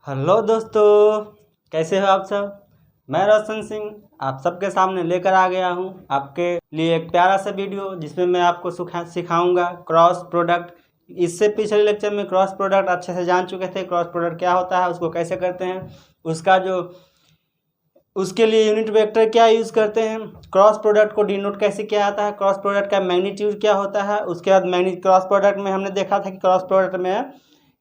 Hello दोस्तों, कैसे हो आप सब। मैं रोशन सिंह आप सबके सामने लेकर आ गया हूं आपके लिए एक प्यारा सा वीडियो जिसमें मैं आपको सिखाऊंगा क्रॉस प्रोडक्ट। इससे पिछले लेक्चर में क्रॉस प्रोडक्ट अच्छे से जान चुके थे। क्रॉस प्रोडक्ट क्या होता है, उसको कैसे करते हैं, उसका जो उसके लिए यूनिट वेक्टर क्या यूज़ करते हैं, क्रॉस प्रोडक्ट को डिनोट कैसे किया जाता है, क्रॉस प्रोडक्ट का मैग्नीट्यूड क्या होता है। उसके बाद क्रॉस प्रोडक्ट में हमने देखा था कि क्रॉस प्रोडक्ट में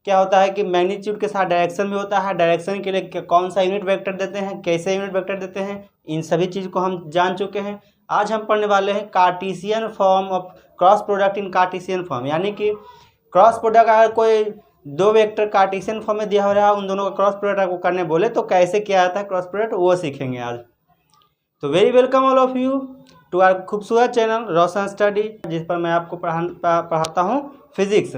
क्या होता है कि मैग्नीट्यूड के साथ डायरेक्शन भी होता है। डायरेक्शन के लिए कौन सा यूनिट वेक्टर देते हैं, कैसे यूनिट वेक्टर देते हैं, इन सभी चीज़ को हम जान चुके हैं। आज हम पढ़ने वाले हैं Cartesian form of cross product in cartesian form, यानी कि क्रॉस प्रोडक्ट अगर कोई दो वेक्टर कार्टेशियन फॉर्म में दिया हो रहा है, उन दोनों का क्रॉस प्रोडक्ट आपको करने बोले तो कैसे किया जाता है क्रॉस प्रोडक्ट, वो सीखेंगे आज। तो very welcome all of you to our खूबसूरत चैनल रोशन स्टडी, जिस पर मैं आपको पढ़ाता हूँ फिजिक्स।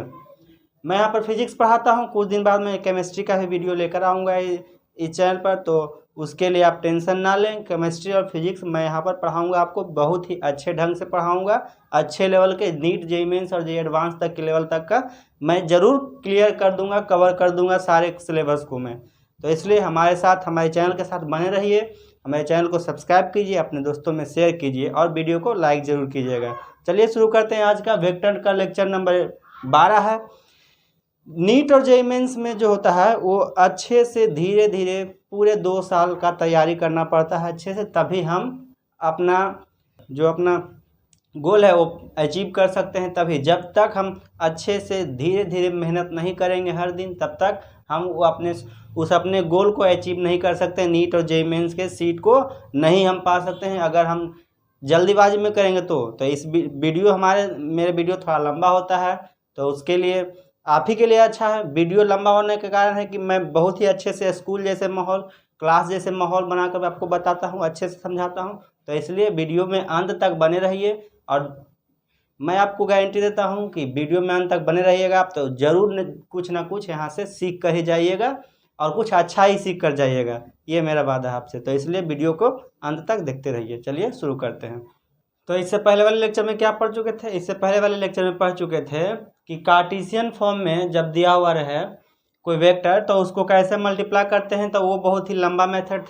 मैं यहाँ पर फिजिक्स पढ़ाता हूँ। कुछ दिन बाद मैं केमिस्ट्री का भी वीडियो लेकर आऊँगा इस चैनल पर, तो उसके लिए आप टेंशन ना लें। केमिस्ट्री और फिजिक्स मैं यहाँ पर पढ़ाऊँगा आपको, बहुत ही अच्छे ढंग से पढ़ाऊँगा। अच्छे लेवल के नीट जेईई मेंस और जेईई एडवांस तक के लेवल तक का मैं ज़रूर क्लियर कर दूँगा, कवर कर दूँगा सारे सिलेबस को मैं। तो इसलिए हमारे साथ, हमारे चैनल के साथ बने रहिए। हमारे चैनल को सब्सक्राइब कीजिए, अपने दोस्तों में शेयर कीजिए और वीडियो को लाइक ज़रूर कीजिएगा। चलिए शुरू करते हैं। आज का वेक्टर का लेक्चर नंबर 12 है। नीट और जेईई मेंस में जो होता है वो अच्छे से धीरे धीरे पूरे 2 साल का तैयारी करना पड़ता है अच्छे से, तभी हम अपना गोल है वो अचीव कर सकते हैं। तभी जब तक हम अच्छे से धीरे धीरे मेहनत नहीं करेंगे हर दिन, तब तक हम वो अपने गोल को अचीव नहीं कर सकते। नीट और जेईई मेंस के सीट को नहीं हम पा सकते हैं अगर हम जल्दीबाजी में करेंगे तो इस मेरे वीडियो थोड़ा लंबा होता है, तो उसके लिए आप ही के लिए अच्छा है। वीडियो लंबा होने के कारण है कि मैं बहुत ही अच्छे से स्कूल जैसे माहौल, क्लास जैसे माहौल बनाकर आपको बताता हूँ, अच्छे से समझाता हूँ। तो इसलिए वीडियो में अंत तक बने रहिए और मैं आपको गारंटी देता हूँ कि वीडियो में अंत तक बने रहिएगा आप तो ज़रूर कुछ ना कुछ यहाँ से सीख कर ही जाइएगा और कुछ अच्छा ही सीख कर जाइएगा, ये मेरा वादा है आपसे। तो इसलिए वीडियो को अंत तक देखते रहिए। चलिए शुरू करते हैं। तो इससे पहले वाले लेक्चर में क्या पढ़ चुके थे, इससे पहले वाले लेक्चर में पढ़ चुके थे कि कार्टेशियन फॉर्म में जब दिया हुआ रहे कोई वेक्टर तो उसको कैसे मल्टीप्लाई करते हैं। तो वो बहुत ही लंबा मेथड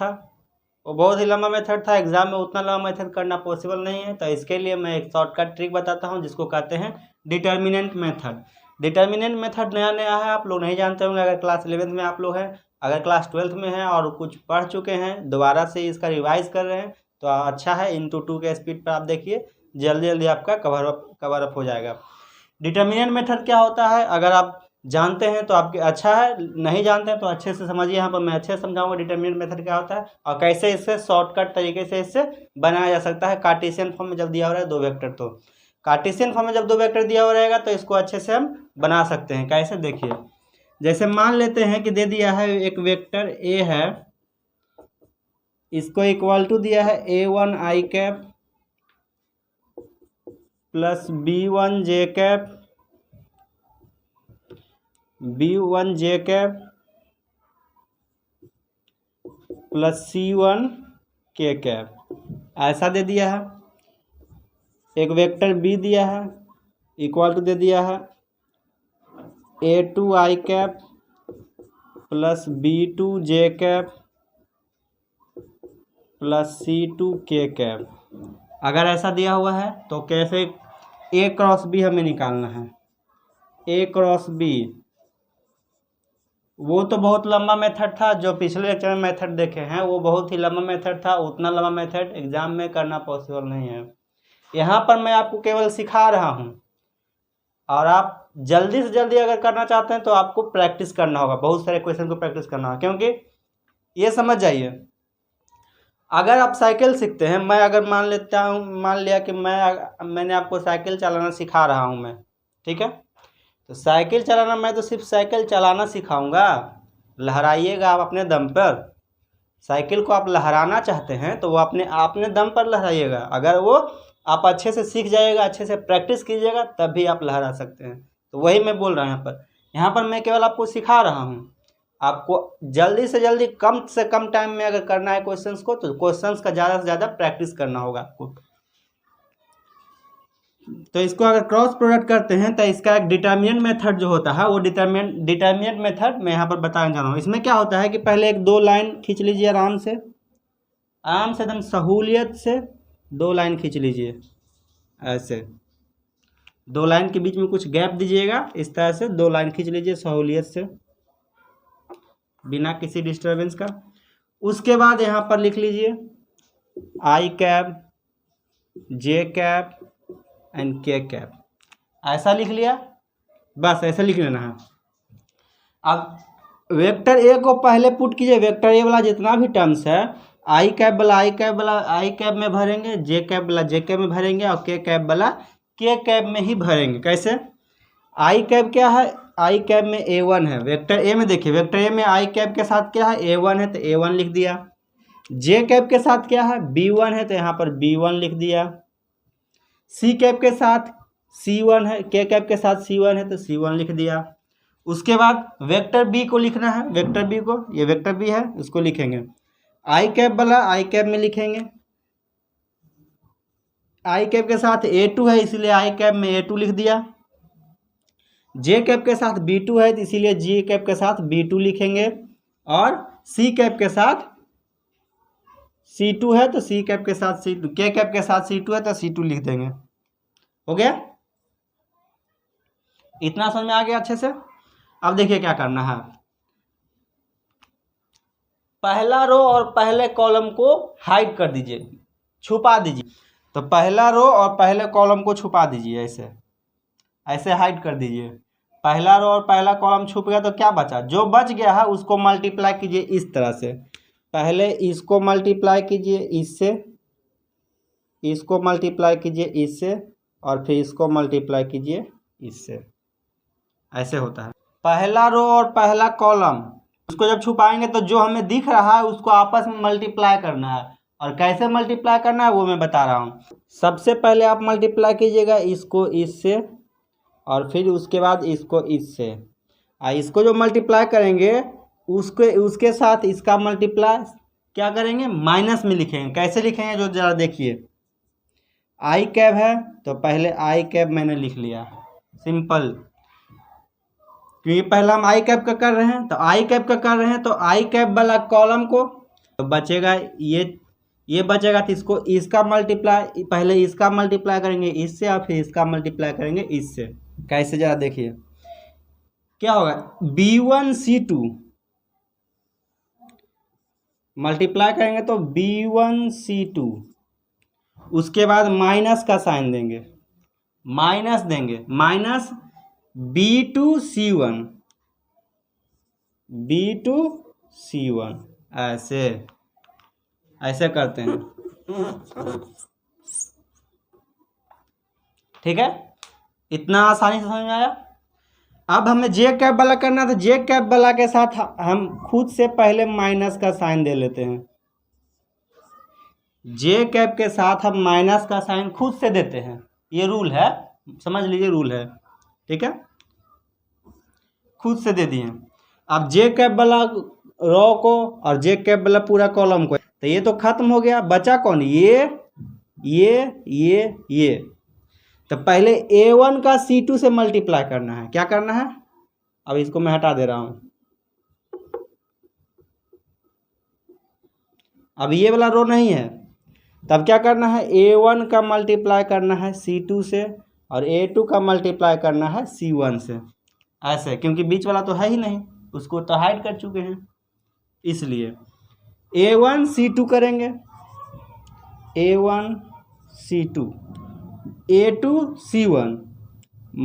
था, एग्जाम में उतना लंबा मेथड करना पॉसिबल नहीं है। तो इसके लिए मैं एक शॉर्टकट ट्रिक बताता हूँ जिसको कहते हैं डिटर्मिनेंट मेथड। डिटर्मिनेंट मेथड नया नया है, आप लोग नहीं जानते होंगे। अगर क्लास 11th में आप लोग हैं, अगर क्लास 12th में हैं और कुछ पढ़ चुके हैं, दोबारा से इसका रिवाइज कर रहे हैं तो अच्छा है। इंटू 2 के स्पीड पर आप देखिए, जल्दी जल्दी आपका कवर अप हो जाएगा। डिटर्मिनेंट मेथड क्या होता है, अगर आप जानते हैं तो आपके अच्छा है, नहीं जानते हैं तो अच्छे से समझिए। यहाँ पर मैं अच्छे से समझाऊंगा डिटर्मिनेंट मेथड क्या होता है और कैसे इससे शॉर्टकट तरीके से इससे बनाया जा सकता है। कार्टेशियन फॉर्म में जब दिया हो रहा है दो वेक्टर, तो कार्टेशियन फॉर्म में जब दो वेक्टर दिया हो रहेगा तो इसको अच्छे से हम बना सकते हैं। कैसे, देखिए। जैसे मान लेते हैं कि दे दिया है एक वेक्टर ए है, इसको इक्वल टू दिया है a1 i cap plus b1 j cap plus c1 k cap, ऐसा दे दिया है। एक वेक्टर b दिया है, इक्वल टू दे दिया है a2 i cap plus b2 j cap plus c2 k cap. अगर ऐसा दिया हुआ है तो कैसे a क्रॉस b हमें निकालना है। a क्रॉस b वो तो बहुत लंबा मेथड था, जो पिछले लेक्चर में मेथड देखे हैं वो बहुत ही लंबा मेथड था। उतना लंबा मेथड एग्जाम में करना पॉसिबल नहीं है। यहाँ पर मैं आपको केवल सिखा रहा हूँ और आप जल्दी से जल्दी अगर करना चाहते हैं तो आपको प्रैक्टिस करना होगा, बहुत सारे क्वेश्चन को प्रैक्टिस करना होगा। क्योंकि ये समझ जाइए, अगर आप साइकिल सीखते हैं, मैं अगर मान लिया कि मैंने आपको साइकिल चलाना सिखा रहा हूँ मैं, ठीक है। तो साइकिल चलाना मैं तो सिर्फ साइकिल चलाना सिखाऊंगा, लहराइएगा आप अपने दम पर। साइकिल को आप लहराना चाहते हैं तो वो अपने दम पर लहराइएगा। अगर वो आप अच्छे से सीख जाइएगा, अच्छे से प्रैक्टिस कीजिएगा, तभी आप लहरा सकते हैं। तो वही मैं बोल रहा हूँ यहाँ पर मैं केवल आपको सिखा रहा हूँ। आपको जल्दी से जल्दी कम से कम टाइम में अगर करना है क्वेश्चंस को, तो क्वेश्चंस का ज़्यादा से ज़्यादा प्रैक्टिस करना होगा आपको। तो इसको अगर क्रॉस प्रोडक्ट करते हैं तो इसका एक डिटर्मिनेंट मेथड जो होता है वो डिटर्मिनेंट मेथड मैं यहाँ पर बताने जा रहा हूँ। इसमें क्या होता है कि पहले एक 2 लाइन खींच लीजिए आराम से एकदम सहूलियत से 2 लाइन खींच लीजिए। ऐसे 2 लाइन के बीच में कुछ गैप दीजिएगा, इस तरह से 2 लाइन खींच लीजिए सहूलियत से बिना किसी डिस्टर्बेंस का। उसके बाद यहाँ पर लिख लीजिए आई cap, J cap and K cap. ऐसा लिख लिया, बस ऐसे लिख लेना है। अब वेक्टर ए को पहले पुट कीजिए। वेक्टर ए वाला जितना भी टर्म्स है आई कैप वाला आई कैप में भरेंगे, जे कैप वाला जे कैप में भरेंगे और के कैप वाला के कैप में ही भरेंगे। कैसे? आई कैप क्या है? आई कैप में A1 है। वेक्टर ए में देखिए, वेक्टर ए में आई कैप के साथ क्या है? A1 है तो A1 लिख दिया। जे कैप के साथ क्या है? B1 है तो यहाँ पर B1 लिख दिया। सी कैप के साथ C1 है, के कैप के साथ C1 है तो C1 लिख दिया। उसके बाद वेक्टर बी को लिखना है। वेक्टर बी को, ये वेक्टर बी है, इसको लिखेंगे आई कैप वाला आई कैप में लिखेंगे। आई कैप के साथ A2 है इसीलिए आई कैप में A2 लिख दिया। जे कैप के साथ B2 है तो इसीलिए जे कैप के साथ B2 लिखेंगे। और सी कैप के साथ C2 है तो सी कैप के साथ C2, के कैप के साथ C2 है तो C2 लिख देंगे। हो गया? इतना समझ में आ गया अच्छे से? अब देखिए क्या करना है। पहला रो और पहले कॉलम को हाइड कर दीजिए, छुपा दीजिए। तो पहला रो और पहले कॉलम को छुपा दीजिए, ऐसे ऐसे हाइड कर दीजिए। पहला रो और पहला कॉलम छुप गया तो क्या बचा? जो बच गया है उसको मल्टीप्लाई कीजिए इस तरह से। पहले इसको मल्टीप्लाई कीजिए इससे, इसको मल्टीप्लाई कीजिए इससे और फिर इसको मल्टीप्लाई कीजिए इससे। ऐसे होता है। पहला रो और पहला कॉलम उसको जब छुपाएंगे तो जो हमें दिख रहा है उसको आपस में मल्टीप्लाई करना है। और कैसे मल्टीप्लाई करना है वो मैं बता रहा हूँ। सबसे पहले आप मल्टीप्लाई कीजिएगा इसको इससे और फिर उसके बाद इसको इससे। इसको जो मल्टीप्लाई करेंगे उसके साथ इसका मल्टीप्लाई क्या करेंगे? माइनस में लिखेंगे। कैसे लिखेंगे जो ज़रा देखिए। आई कैप है तो पहले आई कैप मैंने लिख लिया, सिंपल। क्योंकि पहला हम आई कैप का कर रहे हैं तो आई कैप का कर रहे हैं तो आई कैप वाला कॉलम को तो बचेगा ये बचेगा तो इसको इसका मल्टीप्लाई, पहले इसका मल्टीप्लाई करेंगे इससे और फिर इसका मल्टीप्लाई करेंगे इससे। कैसे जरा देखिए क्या होगा। B1C2 मल्टीप्लाई करेंगे तो B1C2, उसके बाद माइनस का साइन देंगे, माइनस देंगे, माइनस B2C1, B2C1। ऐसे ऐसे करते हैं, ठीक है? इतना आसानी से समझ में आया। अब हमें जे कैप वाला करना है तो जे कैप वाला के साथ हम खुद से पहले माइनस का साइन दे लेते हैं। जे कैप के साथ हम माइनस का साइन खुद से देते हैं। ये रूल है, समझ लीजिए, रूल है, ठीक है? खुद से दे दिए। अब जे कैप वाला रो को और जे कैप वाला पूरा कॉलम को, तो ये तो खत्म हो गया। बचा कौन? ये। तो पहले A1 का C2 से मल्टीप्लाई करना है। क्या करना है? अब इसको मैं हटा दे रहा हूँ। अब ये वाला रो नहीं है, तब क्या करना है? A1 का मल्टीप्लाई करना है C2 से और A2 का मल्टीप्लाई करना है C1 से। ऐसे, क्योंकि बीच वाला तो है ही नहीं, उसको तो हाइड कर चुके हैं, इसलिए A1 C2 करेंगे, A1 C2, A2 C1,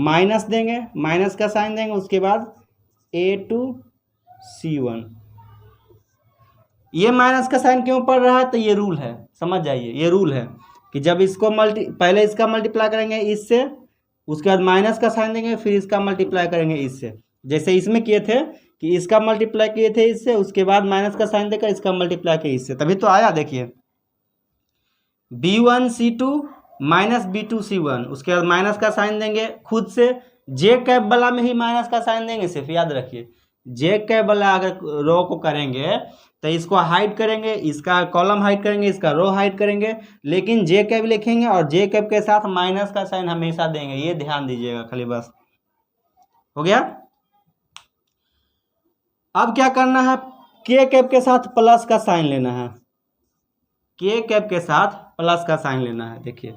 minus देंगे, माइनस का साइन देंगे, उसके बाद A2 C1। ये माइनस का साइन क्यों पड़ रहा है? तो ये रूल है, समझ जाइए। ये रूल है कि जब इसको पहले इसका मल्टीप्लाई करेंगे इससे, उसके बाद माइनस का साइन देंगे, फिर इसका मल्टीप्लाई करेंगे इससे। जैसे इसमें किए थे कि इसका मल्टीप्लाई किए थे इससे, उसके बाद माइनस का साइन देकर इसका मल्टीप्लाई किया इससे, तभी तो आया। देखिए B1C2 माइनस B2C1, उसके बाद माइनस का साइन देंगे खुद से। जे कैप वाला में ही माइनस का साइन देंगे सिर्फ, याद रखिए। जे कैप वाला अगर रो को करेंगे तो इसको हाइड करेंगे, इसका कॉलम हाइड करेंगे, इसका रो हाइड करेंगे, लेकिन जे कैप लिखेंगे और जे कैप के साथ माइनस का साइन हमेशा देंगे, ये ध्यान दीजिएगा खाली बस। हो गया। अब क्या करना है, के कैप के साथ प्लस का साइन लेना है, के कैप के साथ प्लस का साइन लेना है। देखिए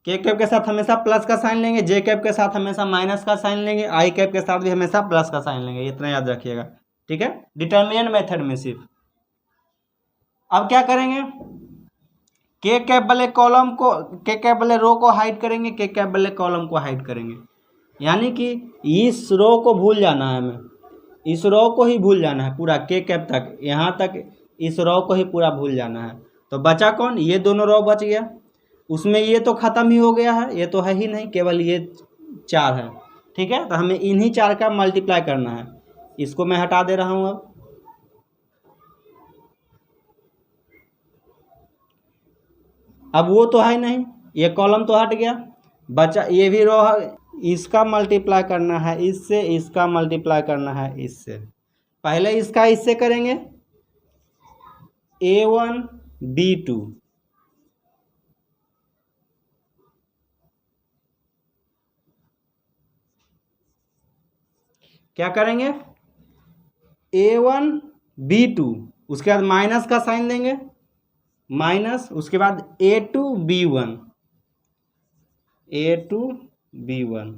के कैप के साथ हमेशा प्लस का साइन लेंगे, जे कैप के साथ हमेशा माइनस का साइन लेंगे, आई कैप के साथ भी हमेशा प्लस का साइन लेंगे, इतना याद रखिएगा, ठीक है, डिटरमिनेंट मेथड में सिर्फ। अब क्या करेंगे, के कैप वाले कॉलम को, के कैप वाले रो को हाइड करेंगे, के कैप वाले कॉलम को हाइड करेंगे, यानी कि इस रो को भूल जाना है हमें, इस रो को ही भूल जाना है पूरा, के कैप तक, यहाँ तक इस रो को ही पूरा भूल जाना है। तो बचा कौन, ये दोनों रो बच गया, उसमें ये तो ख़त्म ही हो गया है, ये तो है ही नहीं, केवल ये 4 है, ठीक है। तो हमें इन्हीं 4 का मल्टीप्लाई करना है, इसको मैं हटा दे रहा हूँ। अब वो तो है नहीं, ये कॉलम तो हट गया, बचा ये भी रो है, इसका मल्टीप्लाई करना है इससे, इसका मल्टीप्लाई करना है इससे। पहले इसका इससे करेंगे, A1 B2, क्या करेंगे, A1 B2, उसके बाद माइनस का साइन देंगे, माइनस, उसके बाद A2 B1, A2 B1,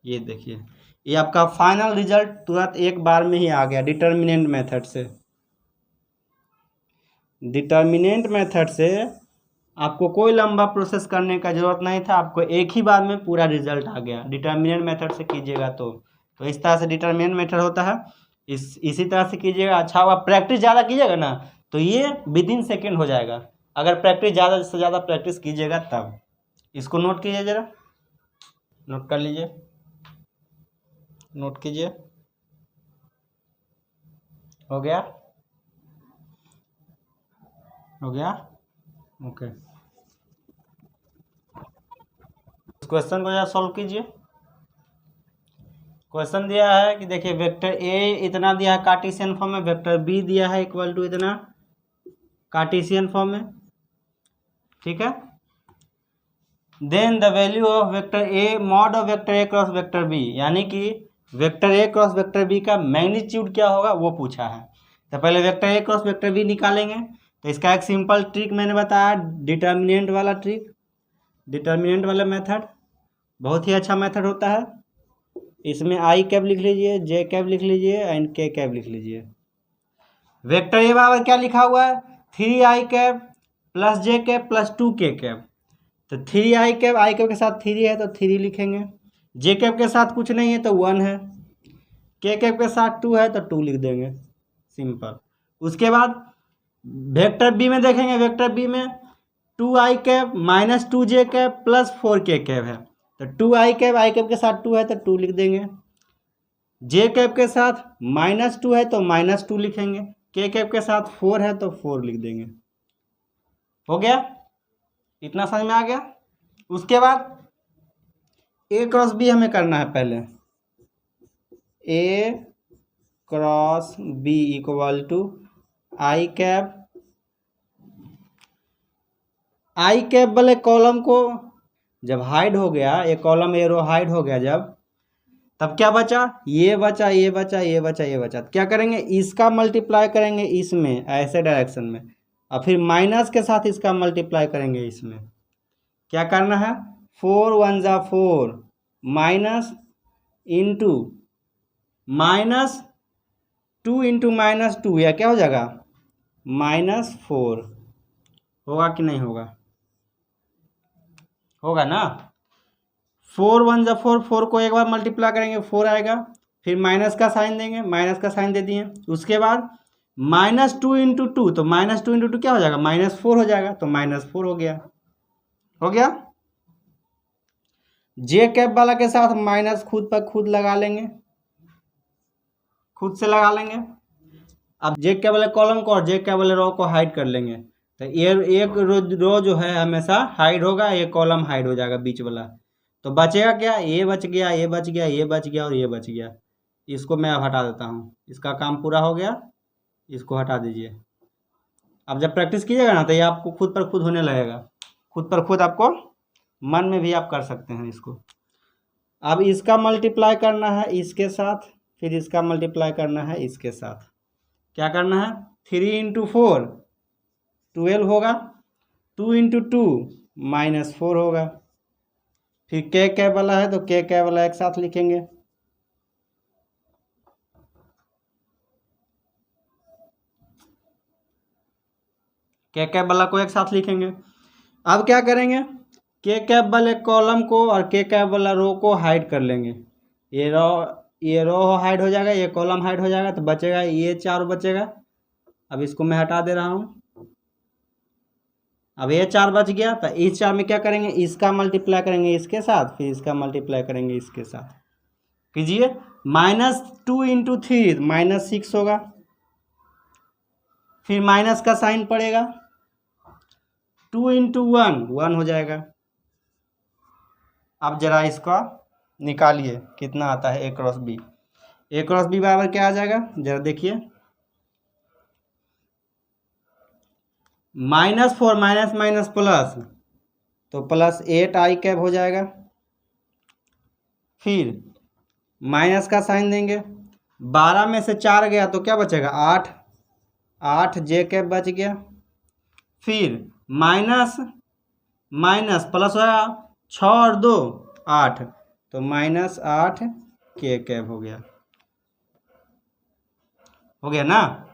ये देखिए, ये आपका फाइनल रिजल्ट तुरंत एक बार में ही आ गया डिटर्मिनेंट मेथड से। डिटर्मिनेंट मेथड से आपको कोई लंबा प्रोसेस करने का ज़रूरत नहीं था, आपको एक ही बार में पूरा रिजल्ट आ गया। डिटर्मिनेंट मेथड से कीजिएगा तो इस तरह से डिटर्मिनेंट मेथड होता है, इसी तरह से कीजिएगा, अच्छा होगा। प्रैक्टिस ज़्यादा कीजिएगा ना तो ये विदिन सेकेंड हो जाएगा, अगर प्रैक्टिस ज़्यादा से ज़्यादा प्रैक्टिस कीजिएगा तब। इसको नोट कीजिए, ज़रा नोट कर लीजिए, नोट कीजिए। हो गया, हो गया, ओके। क्वेश्चन को जरा सॉल्व कीजिए। क्वेश्चन दिया है कि देखिए वेक्टर ए इतना दिया है कार्टेशियन फॉर्म में, वेक्टर बी दिया है इक्वल टू इतना कार्टेशियन फॉर्म में, ठीक है। Then the value of vector A mod of vector A cross vector B, यानी कि vector A cross vector B का मैग्नीट्यूड क्या होगा वो पूछा है। तो पहले vector A cross vector B निकालेंगे, तो इसका एक सिंपल ट्रिक मैंने बताया, डिटर्मिनेंट वाला ट्रिक, डिटर्मिनेंट वाला मेथड बहुत ही अच्छा मेथड होता है। इसमें आई कैप लिख लीजिए, जे कैप लिख लीजिए एंड के कैप लिख लीजिए। वेक्टर ए बराबर क्या लिखा हुआ है, 3i कैप प्लस जे कैप प्लस 2k कैप। तो 3i कैप, आई कैप के साथ 3 है तो 3 लिखेंगे, जे कैप के साथ कुछ नहीं है तो 1 है, के कैप के साथ 2 है तो 2 लिख देंगे, सिंपल। उसके बाद वेक्टर बी में देखेंगे, वेक्टर बी में 2i cap minus 2j cap plus 4k cap है, तो 2i कैप, आई कैप के साथ 2 है तो 2 लिख देंगे, जे कैप के साथ -2 है तो -2 लिखेंगे, के कैप के साथ 4 है तो 4 लिख देंगे। हो गया, इतना समझ में आ गया। उसके बाद ए क्रॉस बी हमें करना है, पहले A cross B equal to I cap, I cap वाले कॉलम को जब हाइड हो गया, ये कॉलम ये रो हाइड हो गया जब, तब क्या बचा, ये बचा, ये बचा, ये बचा, ये बचा। क्या करेंगे, इसका मल्टीप्लाई करेंगे इसमें ऐसे डायरेक्शन में, और फिर माइनस के साथ इसका मल्टीप्लाई करेंगे इसमें। क्या करना है, 4 1 जा 4 माइनस इंटू -2 इंटू -2, या क्या हो जाएगा -4। होगा कि नहीं होगा, होगा ना। 4 1 जा 4, 4 को एक बार मल्टीप्लाई करेंगे 4 आएगा, फिर माइनस का साइन देंगे, माइनस का साइन दे दिए। उसके बाद -2 इंटू 2, तो -2 इंटू 2 क्या हो जाएगा, -4 हो जाएगा, तो -4 हो गया, हो गया। जे कैप वाला के साथ माइनस खुद पर खुद लगा लेंगे, खुद से लगा लेंगे। अब जे कैप वाले कॉलम को और जे कैप वाले रो को हाइड कर लेंगे, तो ये एक रो जो है हमेशा हाइड होगा, ये कॉलम हाइड हो जाएगा बीच वाला, तो बचेगा क्या, ये बच गया, ये बच गया, ये बच गया और ये बच गया। इसको मैं अब हटा देता हूँ, इसका काम पूरा हो गया, इसको हटा दीजिए। अब जब प्रैक्टिस कीजिएगा ना तो ये आपको खुद पर खुद होने लगेगा, खुद पर खुद आपको मन में भी आप कर सकते हैं इसको। अब इसका मल्टीप्लाई करना है इसके साथ, फिर इसका मल्टीप्लाई करना है इसके साथ। क्या करना है, 3 इंटू 4 12 होगा, 2 इंटू 2 -4 होगा। फिर के कैब वाला है तो के कैब वाला एक साथ लिखेंगे। के कैब वाला को एक साथ लिखेंगे। अब क्या करेंगे, के कैब वाले कॉलम को और के कैब वाला रो को हाइड कर लेंगे। ये रो हाइड हो जाएगा, ये कॉलम हाइड हो जाएगा, तो बचेगा ये 4 बचेगा। अब इसको मैं हटा दे रहा हूँ। अब ये 4 बच गया, तो इस 4 में क्या करेंगे, इसका मल्टीप्लाई करेंगे इसके साथ, फिर इसका मल्टीप्लाई करेंगे इसके साथ। कीजिए, -2 इंटू 3 -6 होगा, फिर माइनस का साइन पड़ेगा, 2 इंटू 1 हो जाएगा। अब जरा इसका निकालिए कितना आता है, a cross b। a cross b बराबर क्या आ जाएगा, जरा देखिए, -4 माइनस माइनस प्लस, तो +8 i कैप हो जाएगा। फिर माइनस का साइन देंगे, 12 में से 4 गया तो क्या बचेगा, 8 जे कैप बच गया। फिर माइनस माइनस प्लस होगा, 6 और 2 8, तो -8 के कैप हो गया ना।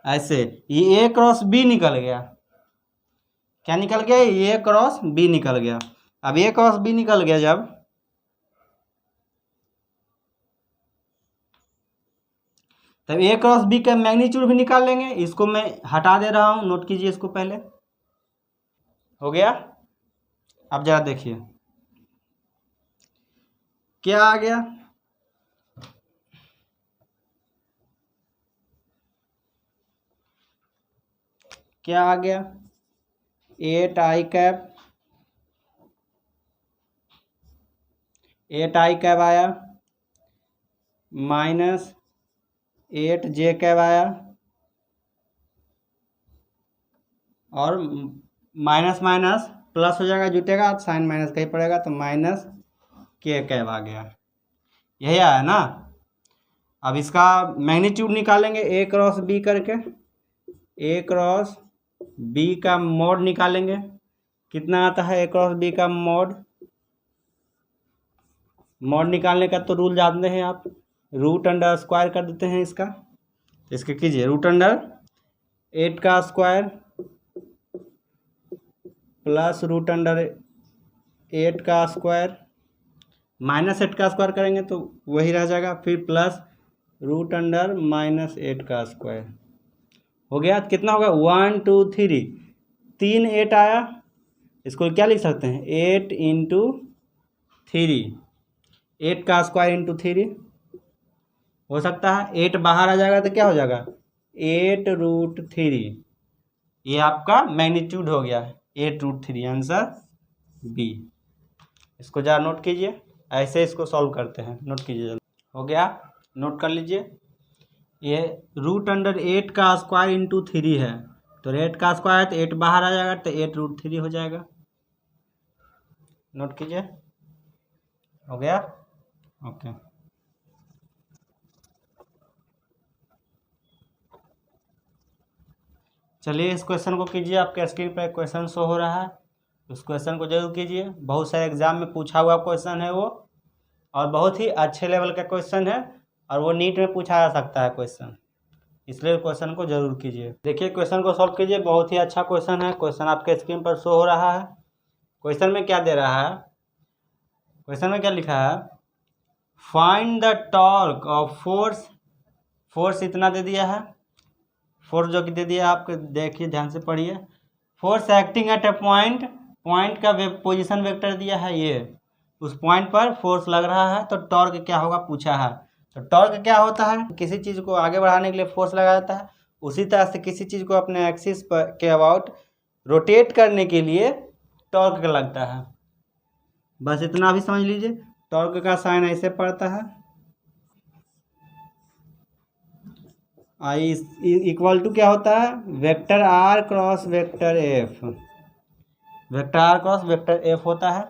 ऐसे ये a क्रॉस b निकल गया। क्या निकल गया, a क्रॉस b निकल गया। अब a क्रॉस b निकल गया जब, तब a क्रॉस b का मैग्नीट्यूड भी निकाल लेंगे। इसको मैं हटा दे रहा हूँ, नोट कीजिए इसको पहले। हो गया। अब जरा देखिए क्या आ गया, क्या आ गया, 8 i कैप, 8 i कैप आया, -8 जे कैप आया, और माइनस माइनस प्लस हो जाएगा, जुटेगा, साइन माइनस का ही पड़ेगा, तो माइनस के कैप आ गया। यही आया ना। अब इसका मैग्नीट्यूड निकालेंगे a क्रॉस b करके, a क्रॉस b का मॉड निकालेंगे। कितना आता है a क्रॉस b का मॉड निकालने का तो रूल जानते हैं आप, √अंडर स्क्वायर कर देते हैं इसका। इसके कीजिए, √8 का स्क्वायर प्लस √8 का स्क्वायर, -8 का स्क्वायर करेंगे तो वही रह जाएगा, फिर प्लस √−8 का स्क्वायर हो गया। कितना होगा, 1 2 3, 3 8 आया। इसको क्या लिख सकते हैं, 8 इंटू 3, 8 का स्क्वायर इंटू 3 हो सकता है। 8 बाहर आ जाएगा तो क्या हो जाएगा, 8√3। ये आपका मैग्नीट्यूड हो गया, 8√3, आंसर बी। इसको जरा नोट कीजिए, ऐसे इसको सॉल्व करते हैं, नोट कीजिए जल्दी। हो गया, नोट कर लीजिए। ये √8 का स्क्वायर इंटू 3 है, तो 8 का स्क्वायर है तो 8 बाहर आ जाएगा, तो 8√3 हो जाएगा। नोट कीजिए, हो गया, ओके। चलिए इस क्वेश्चन को कीजिए, आपके स्क्रीन पर क्वेश्चन शो हो रहा है, उस क्वेश्चन को जरूर कीजिए। बहुत सारे एग्जाम में पूछा हुआ क्वेश्चन है वो, और बहुत ही अच्छे लेवल का क्वेश्चन है, और वो नीट में पूछा जा सकता है क्वेश्चन, इसलिए क्वेश्चन को जरूर कीजिए। देखिए क्वेश्चन को सॉल्व कीजिए, बहुत ही अच्छा क्वेश्चन है। क्वेश्चन आपके स्क्रीन पर शो हो रहा है। क्वेश्चन में क्या दे रहा है, क्वेश्चन में क्या लिखा है, find the torque of force इतना दे दिया है, फोर्स जो कि दे दिया है आपको, देखिए ध्यान से पढ़िए। Force acting at A point का पोजीशन वेक्टर दिया है, ये उस पॉइंट पर फोर्स लग रहा है, तो टॉर्क क्या होगा पूछा है। तो टॉर्क क्या होता है, किसी चीज़ को आगे बढ़ाने के लिए फोर्स लगा जाता है, उसी तरह से किसी चीज़ को अपने एक्सिस पर के अबाउट रोटेट करने के लिए टॉर्क लगता है। बस इतना भी समझ लीजिए। टॉर्क का साइन ऐसे पड़ता है, आई इक्वल टू क्या होता है, vector R cross vector F. Vector R cross vector F होता है।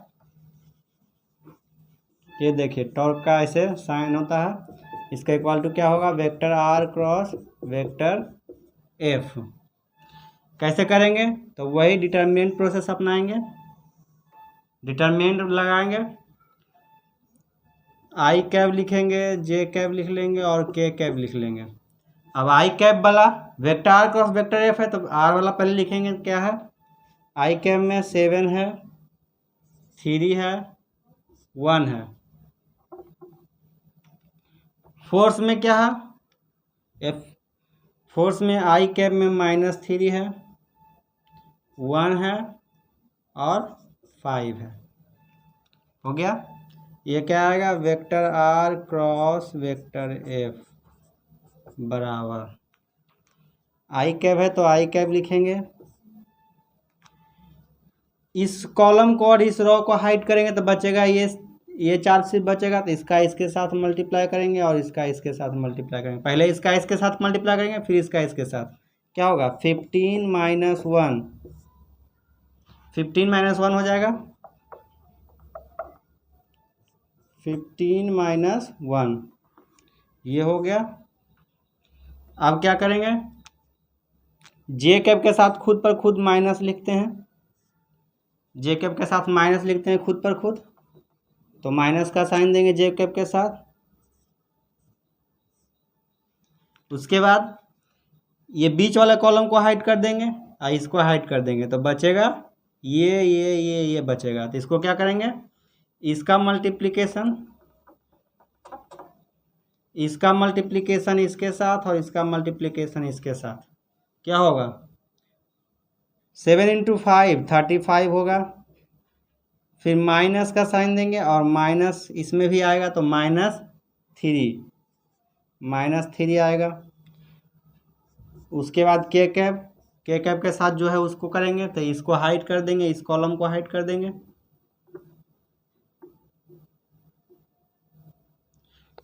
ये देखिए टॉर्क का ऐसे साइन होता है, इसका इक्वल टू क्या होगा, vector R cross vector F. कैसे करेंगे, तो वही डिटरमिनेंट प्रोसेस अपनाएंगे। डिटरमिनेंट लगाएंगे, आई कैब लिखेंगे, जे कैब लिख लेंगे और के कैब लिख लेंगे। अब आई कैब वाला vector R cross vector F है, तो आर वाला पहले लिखेंगे क्या है, आई कैब में 7 है, 3 है, 1 है। फोर्स में क्या है, एफ फोर्स में आई कैब में -3 है, 1 है और 5 है। हो गया। ये क्या आएगा, vector R cross vector F बराबर, आई कैब है तो आई कैब लिखेंगे। इस कॉलम को और इस रो को हाइड करेंगे तो बचेगा ये 4 सिर्फ बचेगा, तो इसका इसके साथ मल्टीप्लाई करेंगे और इसका इसके साथ मल्टीप्लाई करेंगे। पहले इसका इसके साथ मल्टीप्लाई करेंगे, फिर इसका इसके साथ। क्या होगा, 15 - 1, 15 - 1 हो जाएगा, 15 - 1 ये हो गया। अब क्या करेंगे, जे कैब के साथ खुद पर खुद माइनस लिखते हैं, जे कैब के साथ माइनस लिखते हैं खुद पर खुद, तो माइनस का साइन देंगे जे कैब के साथ। उसके बाद ये बीच वाले कॉलम को हाइड कर देंगे और इसको हाइड कर देंगे, तो बचेगा ये बचेगा। तो इसको क्या करेंगे, इसका मल्टीप्लिकेशन इसके साथ और इसका मल्टीप्लिकेशन इसके साथ। क्या होगा, 7 × 5 35 होगा। फिर माइनस का साइन देंगे और माइनस इसमें भी आएगा, तो -3 आएगा। उसके बाद के कैब के साथ जो है उसको करेंगे, तो इसको हाइड कर देंगे, इस कॉलम को हाइड कर देंगे।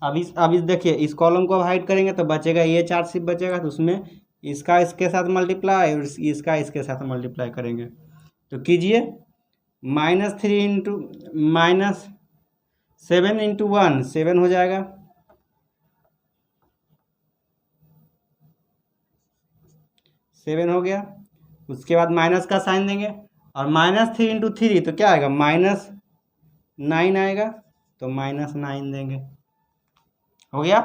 अब इस देखिए, इस कॉलम को हाइड करेंगे तो बचेगा ये 4 सिर्फ बचेगा, तो उसमें इसका इसके साथ मल्टीप्लाई और इसका इसके साथ मल्टीप्लाई करेंगे। तो कीजिए, -3 × -7 × 1 7 हो जाएगा, 7 हो गया। उसके बाद माइनस का साइन देंगे और -3 × 3 तो क्या आएगा, -9 आएगा, तो -9 देंगे। हो गया।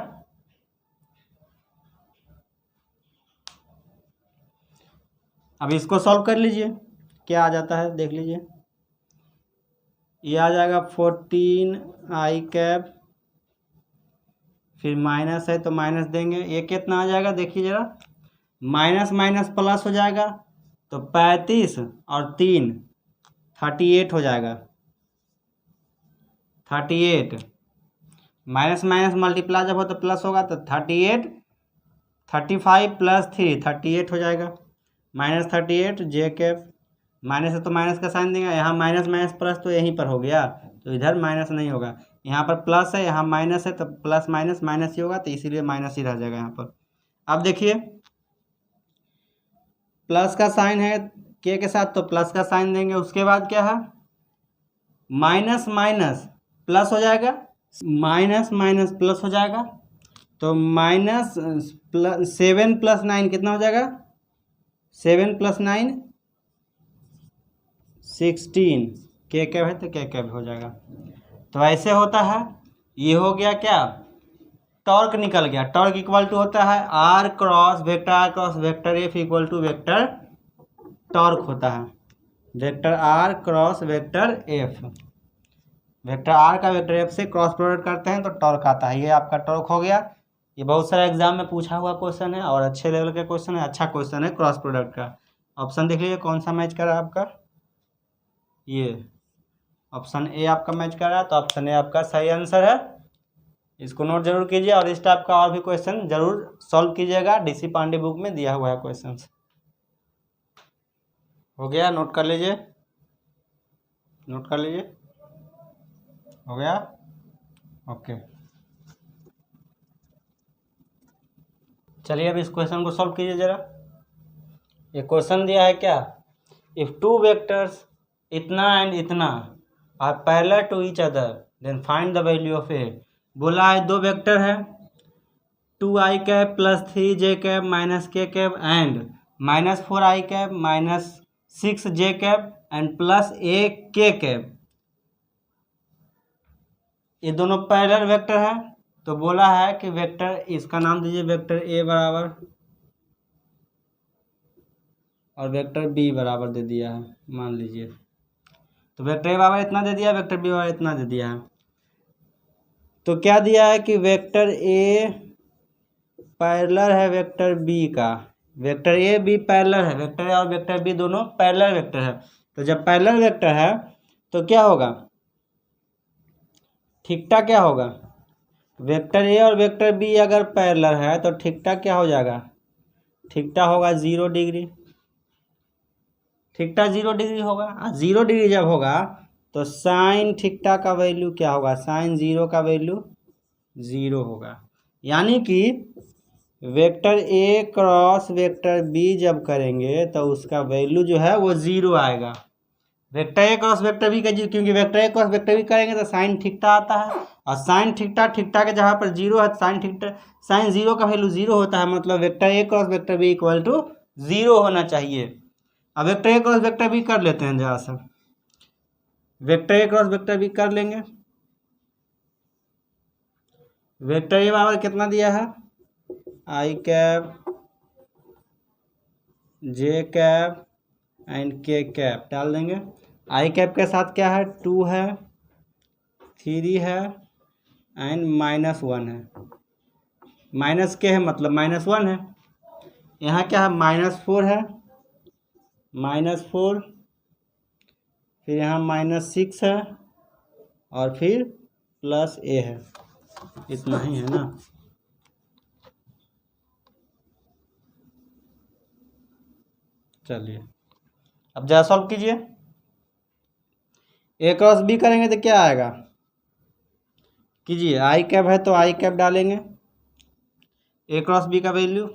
अब इसको सॉल्व कर लीजिए, क्या आ जाता है देख लीजिए। ये आ जाएगा 14 आई कैब, फिर माइनस है तो माइनस देंगे। ये कितना आ जाएगा देखिए जरा, माइनस माइनस प्लस हो जाएगा, तो 35 और 3 38 हो जाएगा, 38। माइनस माइनस मल्टीप्लाई जब हो तो प्लस होगा, तो 38 35 + 3 38 हो जाएगा। -38 जे कैब, माइनस है तो माइनस का साइन देंगे। यहाँ माइनस माइनस प्लस तो यहीं पर हो गया, तो इधर माइनस नहीं होगा। यहाँ पर प्लस है, यहाँ माइनस है, तो प्लस माइनस माइनस ही होगा, तो इसीलिए माइनस ही रह जाएगा यहाँ पर। अब देखिए, प्लस का साइन है के साथ, तो प्लस का साइन देंगे। उसके बाद क्या है, माइनस माइनस प्लस हो जाएगा, माइनस माइनस प्लस हो जाएगा, तो -7 + 9 कितना हो जाएगा, 7 + 9 16, के कैब है तो के कैब हो जाएगा। तो ऐसे होता है। ये हो गया क्या, टॉर्क निकल गया। टॉर्क इक्वल टू होता है R cross vector F equal to vector torque होता है, vector R cross vector F. Vector R का वेक्टर एफ से क्रॉस प्रोडक्ट करते हैं तो टॉर्क आता है। ये आपका टॉर्क हो गया। ये बहुत सारे एग्जाम में पूछा हुआ क्वेश्चन है और अच्छे लेवल का क्वेश्चन है, अच्छा क्वेश्चन है क्रॉस प्रोडक्ट का। ऑप्शन देख लीजिए कौन सा मैच कर रहा है आपका, ये ऑप्शन ए आपका मैच कर रहा है, तो ऑप्शन ए आपका सही आंसर है। इसको नोट जरूर कीजिए और इस टाइप का और भी क्वेश्चन जरूर सॉल्व कीजिएगा, डीसी पांडे बुक में दिया हुआ है क्वेश्चन। हो गया, नोट कर लीजिए, नोट कर लीजिए। हो गया, ओके। चलिए अब इस क्वेश्चन को सॉल्व कीजिए जरा। ये क्वेश्चन दिया है क्या, इफ टू वेक्टर्स इतना एंड इतना are parallel to each other then find the value of A. बोला है दो वेक्टर है 2i cap plus 3j cap minus k cap and minus 4i cap minus 6j cap and plus a k cap. ये दोनों parallel vector है। तो बोला है कि वेक्टर, इसका नाम दीजिए वेक्टर ए बराबर और वेक्टर बी बराबर दे दिया है, मान लीजिए। तो वेक्टर ए बराबर इतना दे दिया, वेक्टर बी बराबर इतना दे दिया है। तो क्या दिया है कि वेक्टर ए पैरेलल है वेक्टर बी का, वेक्टर ए बी पैरेलल है, वेक्टर ए और वेक्टर बी दोनों पैरेलल वेक्टर है। तो जब पैरेलल वेक्टर है तो क्या होगा, थीटा क्या होगा, वेक्टर ए और वेक्टर बी अगर पैरेलल है तो थीटा क्या हो जाएगा, थीटा होगा 0 डिग्री, थीटा 0 डिग्री होगा। 0 डिग्री जब होगा तो साइन थीटा का वैल्यू क्या होगा, साइन 0 का वैल्यू 0 होगा। यानी कि vector A cross vector B जब करेंगे तो उसका वैल्यू जो है वो 0 आएगा। Vector A cross vector B का जी, क्योंकि vector A cross vector B करेंगे तो साइन थीटा आता है, और साइन थीटा के जहाँ पर 0 है, साइन 0 का वैल्यू 0 होता है, मतलब vector A cross vector B equal to 0 होना चाहिए। अब vector A cross vector B कर लेते हैं जरा सा, vector A cross vector B कर लेंगे। वेक्टर ए बराबर कितना दिया है, I cap J cap and K cap डाल देंगे। आई कैप के साथ क्या है, 2 है, 3 है एंड -1 है, माइनस के है मतलब -1 है। यहाँ क्या है, -4 है, -4, फिर यहाँ -6 है और फिर प्लस a है, इतना ही है ना। चलिए अब जरा सॉल्व कीजिए। ए क्रॉस बी करेंगे तो क्या आएगा, कीजिए, आई कैप है तो आई कैप डालेंगे, ए क्रॉस बी का वैल्यू,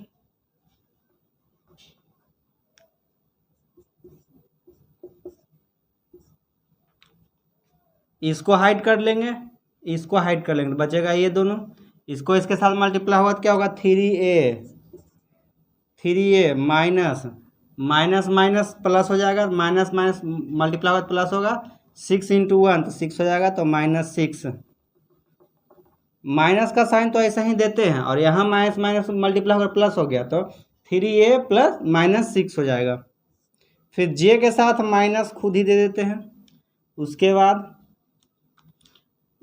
इसको हाइड कर लेंगे, इसको हाइड कर लेंगे तो बचेगा ये दोनों, इसको इसके साथ मल्टीप्लाई होगा तो क्या होगा, 3a माइनस माइनस प्लस हो जाएगा, माइनस माइनस मल्टीप्लाई होगा तो प्लस होगा, 6 × 1 तो 6 हो जाएगा, तो -6। माइनस का साइन तो ऐसा ही देते हैं, और यहाँ माइनस माइनस मल्टीप्लाई होकर प्लस हो गया तो 3a प्लस -6 हो जाएगा। फिर जे के साथ माइनस खुद ही दे देते हैं। उसके बाद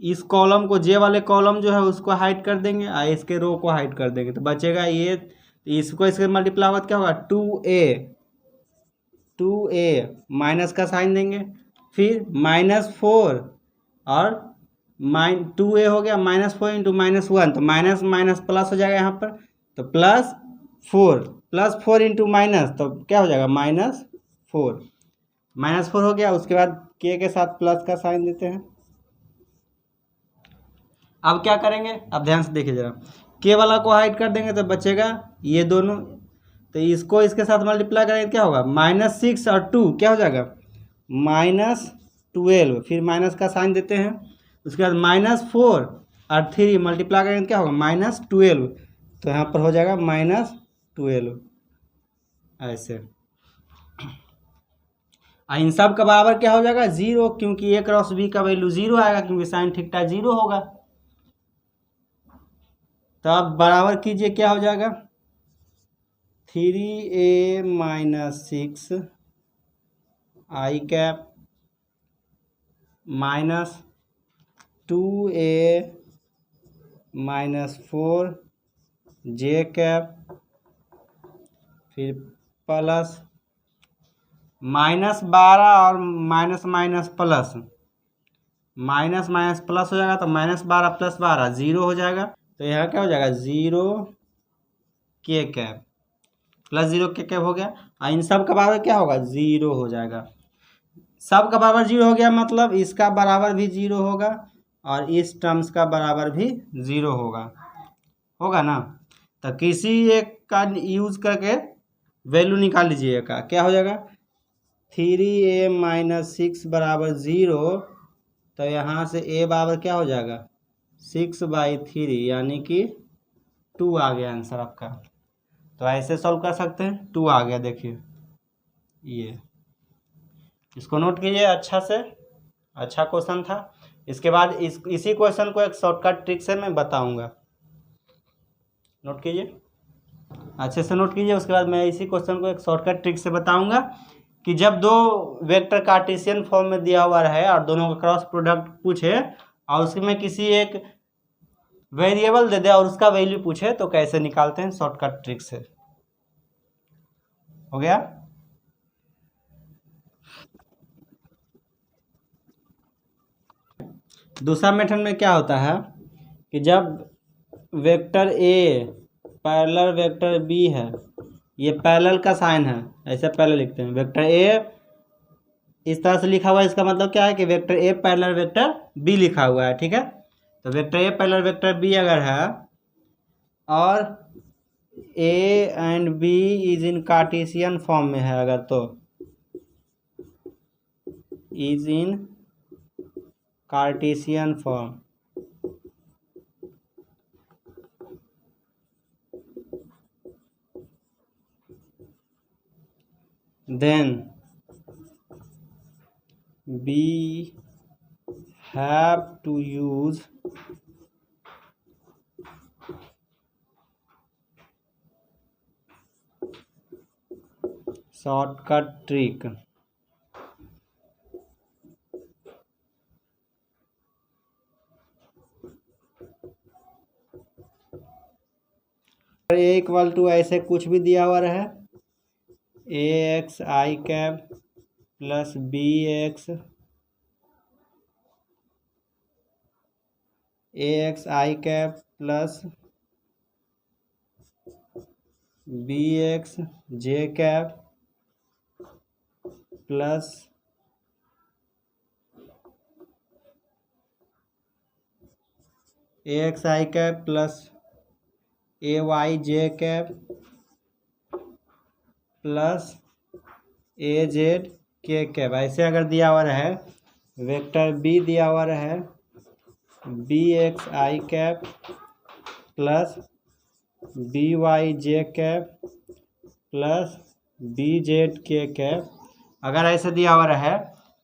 इस कॉलम को, जे वाले कॉलम जो है उसको हाइड कर देंगे और इसके रो को हाइड कर देंगे तो बचेगा ये, इसको इसके मल्टीप्लाई होगा तो क्या होगा, 2a माइनस का साइन देंगे, फिर -4 और 2a हो गया, -4 × -1 तो माइनस माइनस प्लस हो जाएगा यहाँ पर, तो +4 × माइनस तो क्या हो जाएगा, -4 हो गया। उसके बाद k के साथ प्लस का साइन देते हैं। अब क्या करेंगे, अब ध्यान से देखिए जरा, के वाला को हाइड कर देंगे तो बचेगा ये दोनों, तो इसको इसके साथ मल्टीप्लाई करेंगे क्या होगा, -6 और 2 क्या हो जाएगा, -12, फिर माइनस का साइन देते हैं। उसके बाद -4 और 3 मल्टीप्लाई करेंगे क्या होगा, -12, तो यहाँ पर हो जाएगा -12 ऐसे। इन सब का बराबर क्या हो जाएगा, 0, क्योंकि ए क्रॉस बी का वैल्यू 0 आएगा, क्योंकि साइन थीटा 0 होगा। तो अब बराबर कीजिए, क्या हो जाएगा, 3a - 6 आई कैप -2a - 4 जे कैप, फिर प्लस -12 और minus minus plus, minus minus plus हो जाएगा तो -12 + 12 0 हो जाएगा। तो यहाँ क्या हो जाएगा, 0 k cap plus 0 k cap हो गया। और इन सब का बराबर क्या होगा, 0 हो जाएगा। सब का बराबर 0 हो गया, मतलब इसका बराबर भी 0 होगा और इस टर्म्स का बराबर भी 0 होगा ना। तो किसी एक का यूज करके वैल्यू निकाल लीजिएगा। क्या हो जाएगा, 3a माइनस 6 बराबर 0। तो यहाँ से a बराबर क्या हो जाएगा, 6/3 यानी कि 2 आ गया आंसर आपका। तो ऐसे सॉल्व कर सकते हैं, 2 आ गया। देखिए ये, इसको नोट कीजिए अच्छा से, अच्छा क्वेश्चन था। इसके बाद इसी क्वेश्चन को एक शॉर्टकट ट्रिक से मैं बताऊंगा, नोट कीजिए अच्छे से, नोट कीजिए। उसके बाद मैं इसी क्वेश्चन को एक शॉर्टकट ट्रिक से बताऊंगा कि जब दो वेक्टर कार्टेशियन फॉर्म में दिया हुआ है और दोनों का क्रॉस प्रोडक्ट पूछे और उसमें किसी एक वेरिएबल दे दे और उसका वैल्यू पूछे तो कैसे निकालते हैं शॉर्टकट ट्रिक से। हो गया। दूसरा मेथड में क्या होता है कि जब वेक्टर ए पैरेलल वेक्टर बी है, ये पैरेलल का साइन है, ऐसे पहले लिखते हैं। वेक्टर ए इस तरह से लिखा हुआ है, इसका मतलब क्या है कि वेक्टर ए पैरेलल वेक्टर बी लिखा हुआ है, ठीक है। तो वेक्टर ए पैरेलल वेक्टर बी अगर है और a and b is in cartesian form में है अगर, तो is in cartesian form, then we have to use shortcut trick। A equal to ऐसे कुछ भी दिया हुआ रहे, a x i cap plus b x, a x i cap plus b x j cap plus A x i cap plus A Y J cap plus A Z के cap, ऐसे अगर दिया हुआ रहे। वेक्टर बी दिया हुआ रहे, B x i cap plus B Y J cap plus B Z के कैप, अगर ऐसे दिया हुआ रहे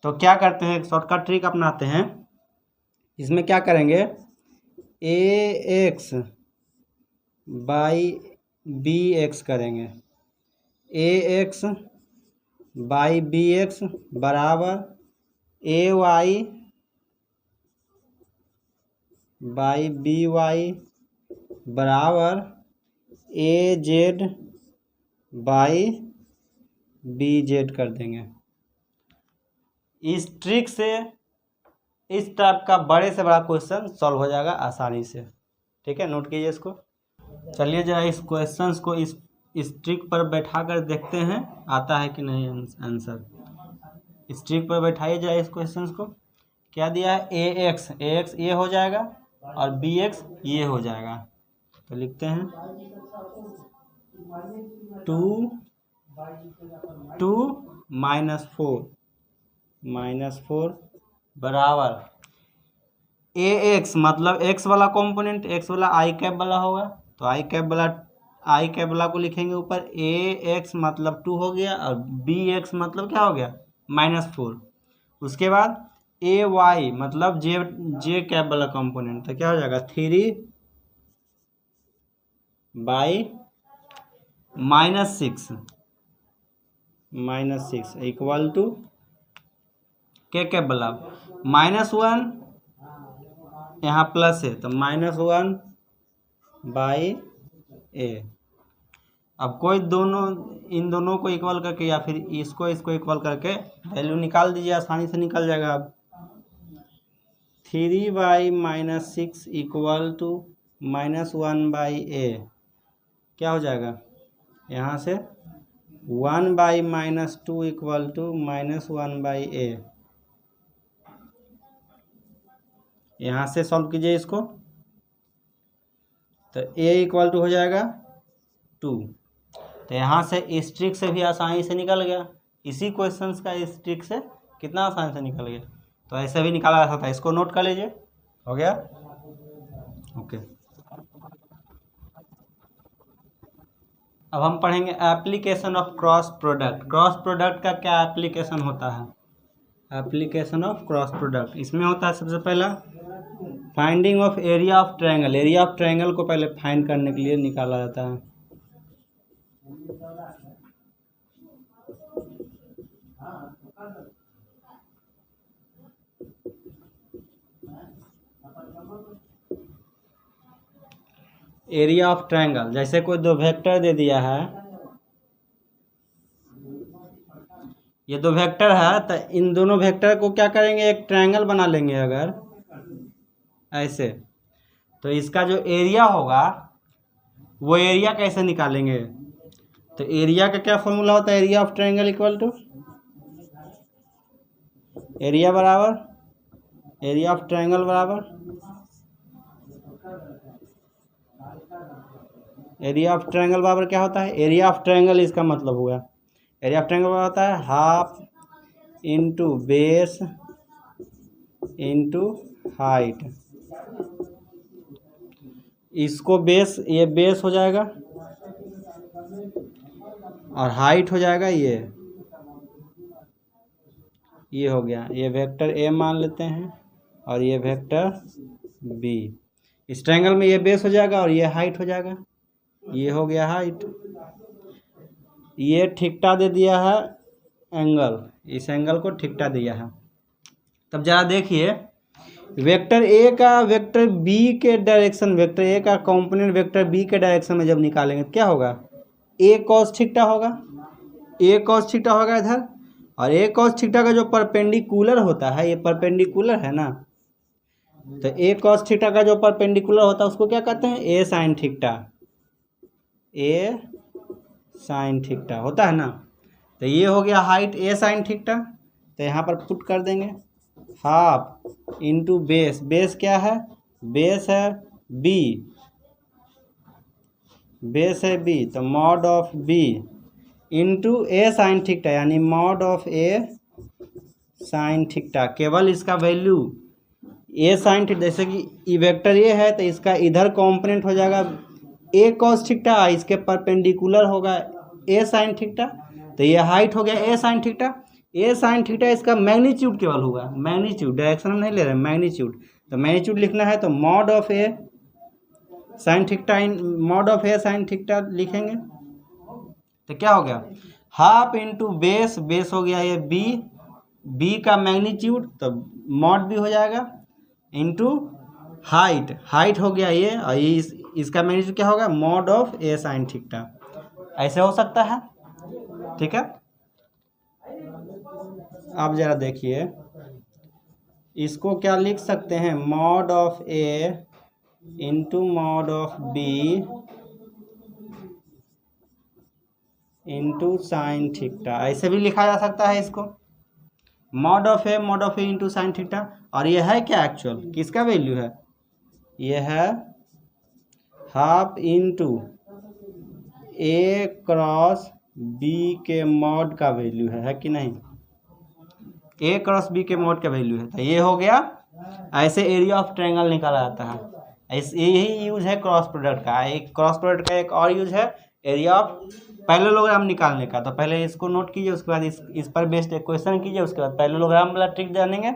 तो क्या करते हैं, एक शॉर्टकट ट्रिक अपनाते हैं। इसमें क्या करेंगे, ए एक्स बाई बी एक्स करेंगे, ए एक्स बाई बी एक्स बराबर ए वाई बाई बी वाई बराबर ए जेड बाई बी जेड कर देंगे। इस ट्रिक से इस टाइप का बड़े से बड़ा क्वेश्चन सॉल्व हो जाएगा आसानी से, ठीक है। नोट कीजिए इसको। चलिए जरा इस क्वेश्चंस को इस ट्रिक पर बैठा कर देखते हैं आता है कि नहीं आंसर। इस ट्रिक पर बैठाइए जरा इस क्वेश्चंस को। क्या दिया है, ए एक्स ये हो जाएगा और बी एक्स ये हो जाएगा। तो लिखते हैं 2 -4 बराबर ए एक्स मतलब एक्स वाला कंपोनेंट, एक्स वाला आई कैप वाला होगा, तो आई कैप वाला को लिखेंगे ऊपर। ए एक्स मतलब 2 हो गया और बी एक्स मतलब क्या हो गया, -4। उसके बाद ए वाई मतलब जे कैप वाला कंपोनेंट, तो क्या हो जाएगा 3 बाई -6 इक्वल टू के कैप वाला -1, यहाँ प्लस है तो -1 बाई ए। अब कोई इन दोनों को इक्वल करके या फिर इसको इक्वल करके वैल्यू निकाल दीजिए, आसानी से निकल जाएगा। अब 3 बाई -6 इक्वल टू -1 बाई ए, क्या हो जाएगा यहाँ से 1 बाई -2 इक्वल टू -1 बाई ए। यहाँ से सॉल्व कीजिए इसको, तो a इक्वल टू हो जाएगा 2। तो यहाँ से इस ट्रिक से भी आसानी से निकल गया, इसी क्वेश्चंस का इस ट्रिक से कितना आसानी से निकल गया। तो ऐसे भी निकाला जा सकता है, इसको नोट कर लीजिए। हो गया, ओके। अब हम पढ़ेंगे application of cross product. Cross product का क्या एप्लीकेशन होता है? एप्लीकेशन ऑफ क्रॉस प्रोडक्ट इसमें होता है सबसे पहला finding of area of triangle. Area of triangle को पहले फाइंड करने के लिए निकाला जाता है। एरिया ऑफ ट्रायंगल, जैसे कोई दो वेक्टर दे दिया है, ये दो वेक्टर है, तो इन दोनों वेक्टर को क्या करेंगे, एक ट्रायंगल बना लेंगे। अगर ऐसे, तो इसका जो एरिया होगा वो एरिया कैसे निकालेंगे? तो एरिया का क्या फॉर्मूला होता है? Area of triangle equal to area बराबर एरिया ऑफ ट्रायंगल बराबर एरिया ऑफ ट्रायंगल बराबर क्या होता है? एरिया ऑफ ट्रायंगल इसका मतलब हुआ, एरिया ऑफ ट्रायंगल होता है half into base into height. इसको बेस, ये बेस हो जाएगा और हाइट हो जाएगा ये हो गया। ये वेक्टर ए मान लेते हैं और ये वेक्टर बी। इस ट्रायंगल में ये बेस हो जाएगा और ये हाइट हो जाएगा। ये हो गया हाइट। ये ठिकटा दे दिया है एंगल, इस एंगल को ठिकटा दिया है। तब जरा देखिए, वेक्टर ए का वेक्टर बी के डायरेक्शन, वेक्टर ए का कंपोनेंट वेक्टर बी के डायरेक्शन में जब निकालेंगे तो क्या होगा? ए कॉस थीटा होगा, ए कॉस थीटा होगा इधर, और ए कॉस थीटा का जो परपेंडिकुलर होता है, ये परपेंडिकुलर है ना, तो ए कॉस थीटा का जो परपेंडिकुलर होता है उसको क्या कहते हैं? ए साइन थीटा। ए साइन थीटा होता है ना। तो ये हो गया हाइट ए साइन थीटा। तो यहाँ पर पुट कर देंगे हाफ इंटू बेस। बेस क्या है? बेस है बी, बेस है बी, तो mod of B into A sine theta, यानी mod of A sine theta. केवल इसका वैल्यू ए साइन थीटा, जैसे कि ये वेक्टर ये है तो इसका इधर कॉम्पोनेंट हो जाएगा ए कॉस थीटा, इसके परपेंडिकुलर होगा ए साइन थीटा। तो ये हाइट हो गया ए साइन थीटा। ए साइन थीटा इसका मैग्नीट्यूड केवल होगा, मैग्नीट्यूड, डायरेक्शन हम नहीं ले रहे हैं, मैग्नीट्यूड। तो मैग्नीट्यूड लिखना है तो mod of A sine theta in mod of A sine theta लिखेंगे। तो क्या हो गया? हाफ इंटू बेस, बेस हो गया ये बी, बी का मैग्नीट्यूड तो मॉड भी हो जाएगा, इंटू हाइट, हाइट हो गया ये, और ये इसका मैग्नीट्यूड क्या होगा? Mod of A sine theta. ऐसे हो सकता है, ठीक है। आप जरा देखिए, इसको क्या लिख सकते हैं? Mod of a into mod of B into sine theta, ऐसे भी लिखा जा सकता है इसको, mod of a into sine theta. और ये है क्या एक्चुअल, किसका वैल्यू है? ये है हाफ इंटू ए क्रॉस बी के मॉड का वैल्यू है कि नहीं? ए क्रॉस बी के मॉड का वैल्यू है। तो ये हो गया, ऐसे एरिया ऑफ ट्रायंगल निकाला जाता है। ऐसे यही यूज है क्रॉस प्रोडक्ट का। एक क्रॉस प्रोडक्ट का एक और यूज है एरिया ऑफ पैरेललोग्राम निकालने का। तो पहले इसको नोट कीजिए, उसके बाद इस पर बेस्ड एक क्वेश्चन कीजिए, उसके बाद पैरेललोग्राम वाला ट्रिक जानेंगे,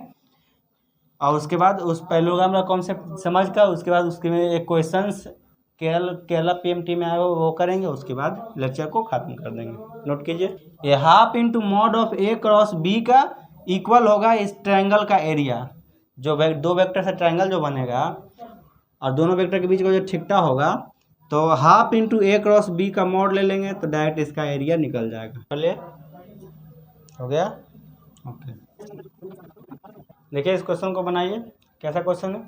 और उसके बाद उस पैरेललोग्राम का कॉन्सेप्ट समझ कर उसके बाद उसके में एक क्वेश्चंस केरला पीएमटी में आए वो करेंगे, उसके बाद लेक्चर को खत्म कर देंगे। नोट कीजिए, ये half into mod of a cross b का इक्वल होगा इस ट्रायंगल का एरिया। जो दो वेक्टर से ट्रायंगल जो बनेगा और दोनों वेक्टर के बीच का जो थीटा होगा, तो हाफ इंटू ए क्रॉस बी का मॉड ले लेंगे तो डायरेक्ट इसका एरिया निकल जाएगा। चलिए, हो गया, ओके। देखिए इस क्वेश्चन को बनाइए। कैसा क्वेश्चन है?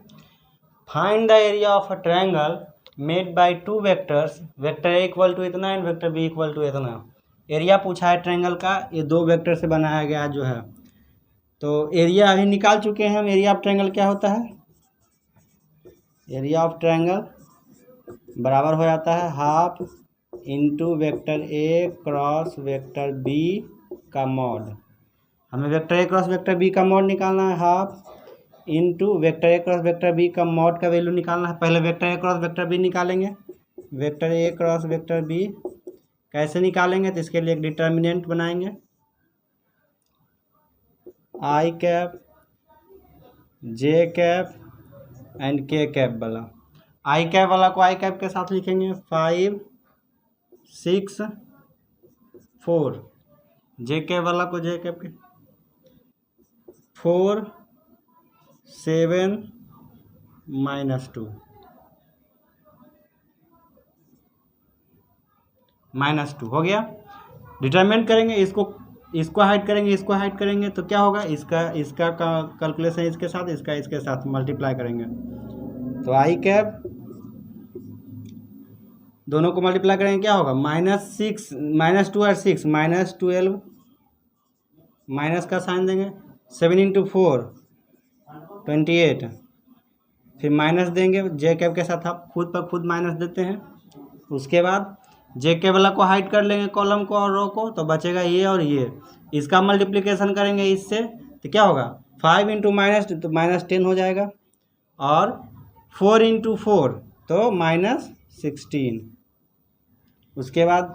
Find the area of a triangle made by two vectors, vector A equal to इतना and vector B equal to इतना। एरिया पूछा है ट्रायंगल का, ये दो वेक्टर से बनाया गया जो है। तो एरिया अभी निकाल चुके हैं हम। एरिया ऑफ ट्रायंगल क्या होता है? एरिया ऑफ ट्रायंगल बराबर हो जाता है half into vector A cross vector B का मॉड। हमें vector A cross vector B का मॉड निकालना है, half into vector A cross vector B का मॉड का वैल्यू निकालना है। पहले vector A cross vector B निकालेंगे। Vector A cross vector B कैसे निकालेंगे, तो इसके लिए एक डिटर्मिनेंट बनाएंगे, I cap J cap and K cap वाला। आई कैप वाला को आई कैप के साथ लिखेंगे 5 6 4, जे कैप वाला को जे कैप के 4 7 -2 -2 हो गया। डिटरमिनेंट करेंगे, इसको हाइड करेंगे, इसको हाइड करेंगे, तो क्या होगा, इसका कैलकुलेशन इसके साथ, इसका इसके साथ मल्टीप्लाई करेंगे, तो आई कैप दोनों को मल्टीप्लाई करेंगे, क्या होगा -6 -2 और 6 -12, माइनस का साइन देंगे, 7 × 4 28, फिर माइनस देंगे, जे कैप के साथ आप खुद पर खुद माइनस देते हैं। उसके बाद जे के वाला को हाइड कर लेंगे कॉलम को और रो को, तो बचेगा ये और ये, इसका मल्टीप्लिकेशन करेंगे इससे, तो क्या होगा 5 × -, तो -10 हो जाएगा, और 4 × 4 तो -16। उसके बाद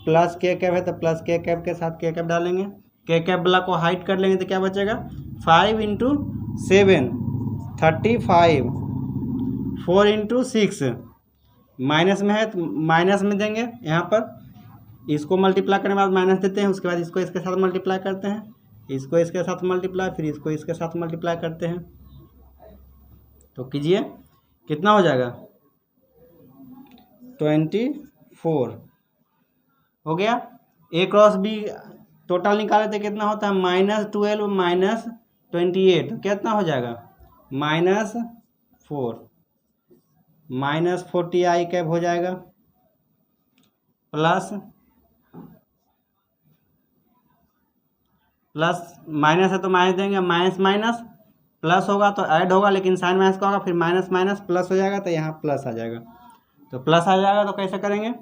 प्लस के कैप है, तो प्लस के कैप के साथ के कैप डालेंगे, के कैप वाला को हाइड कर लेंगे, तो क्या बचेगा 5 × 7 35, 4 × 6 माइनस में है तो माइनस में देंगे, यहाँ पर इसको मल्टीप्लाई करने के बाद माइनस देते हैं, उसके बाद इसको इसके साथ मल्टीप्लाई करते हैं, इसको इसके साथ मल्टीप्लाई, फिर इसको इसके साथ मल्टीप्लाई करते हैं, तो कीजिए कितना हो जाएगा 24 हो गया। ए क्रॉस बी टोटल निकाले थे, कितना होता है -12 -28, तो कितना हो जाएगा -4 -40 आई कैप हो जाएगा, प्लस माइनस है तो माइनस देंगे, माइनस माइनस प्लस होगा तो ऐड होगा, लेकिन साइन माइनस का होगा, फिर माइनस माइनस प्लस हो जाएगा, तो यहाँ प्लस आ जाएगा, तो प्लस आ जाएगा, तो कैसे करेंगे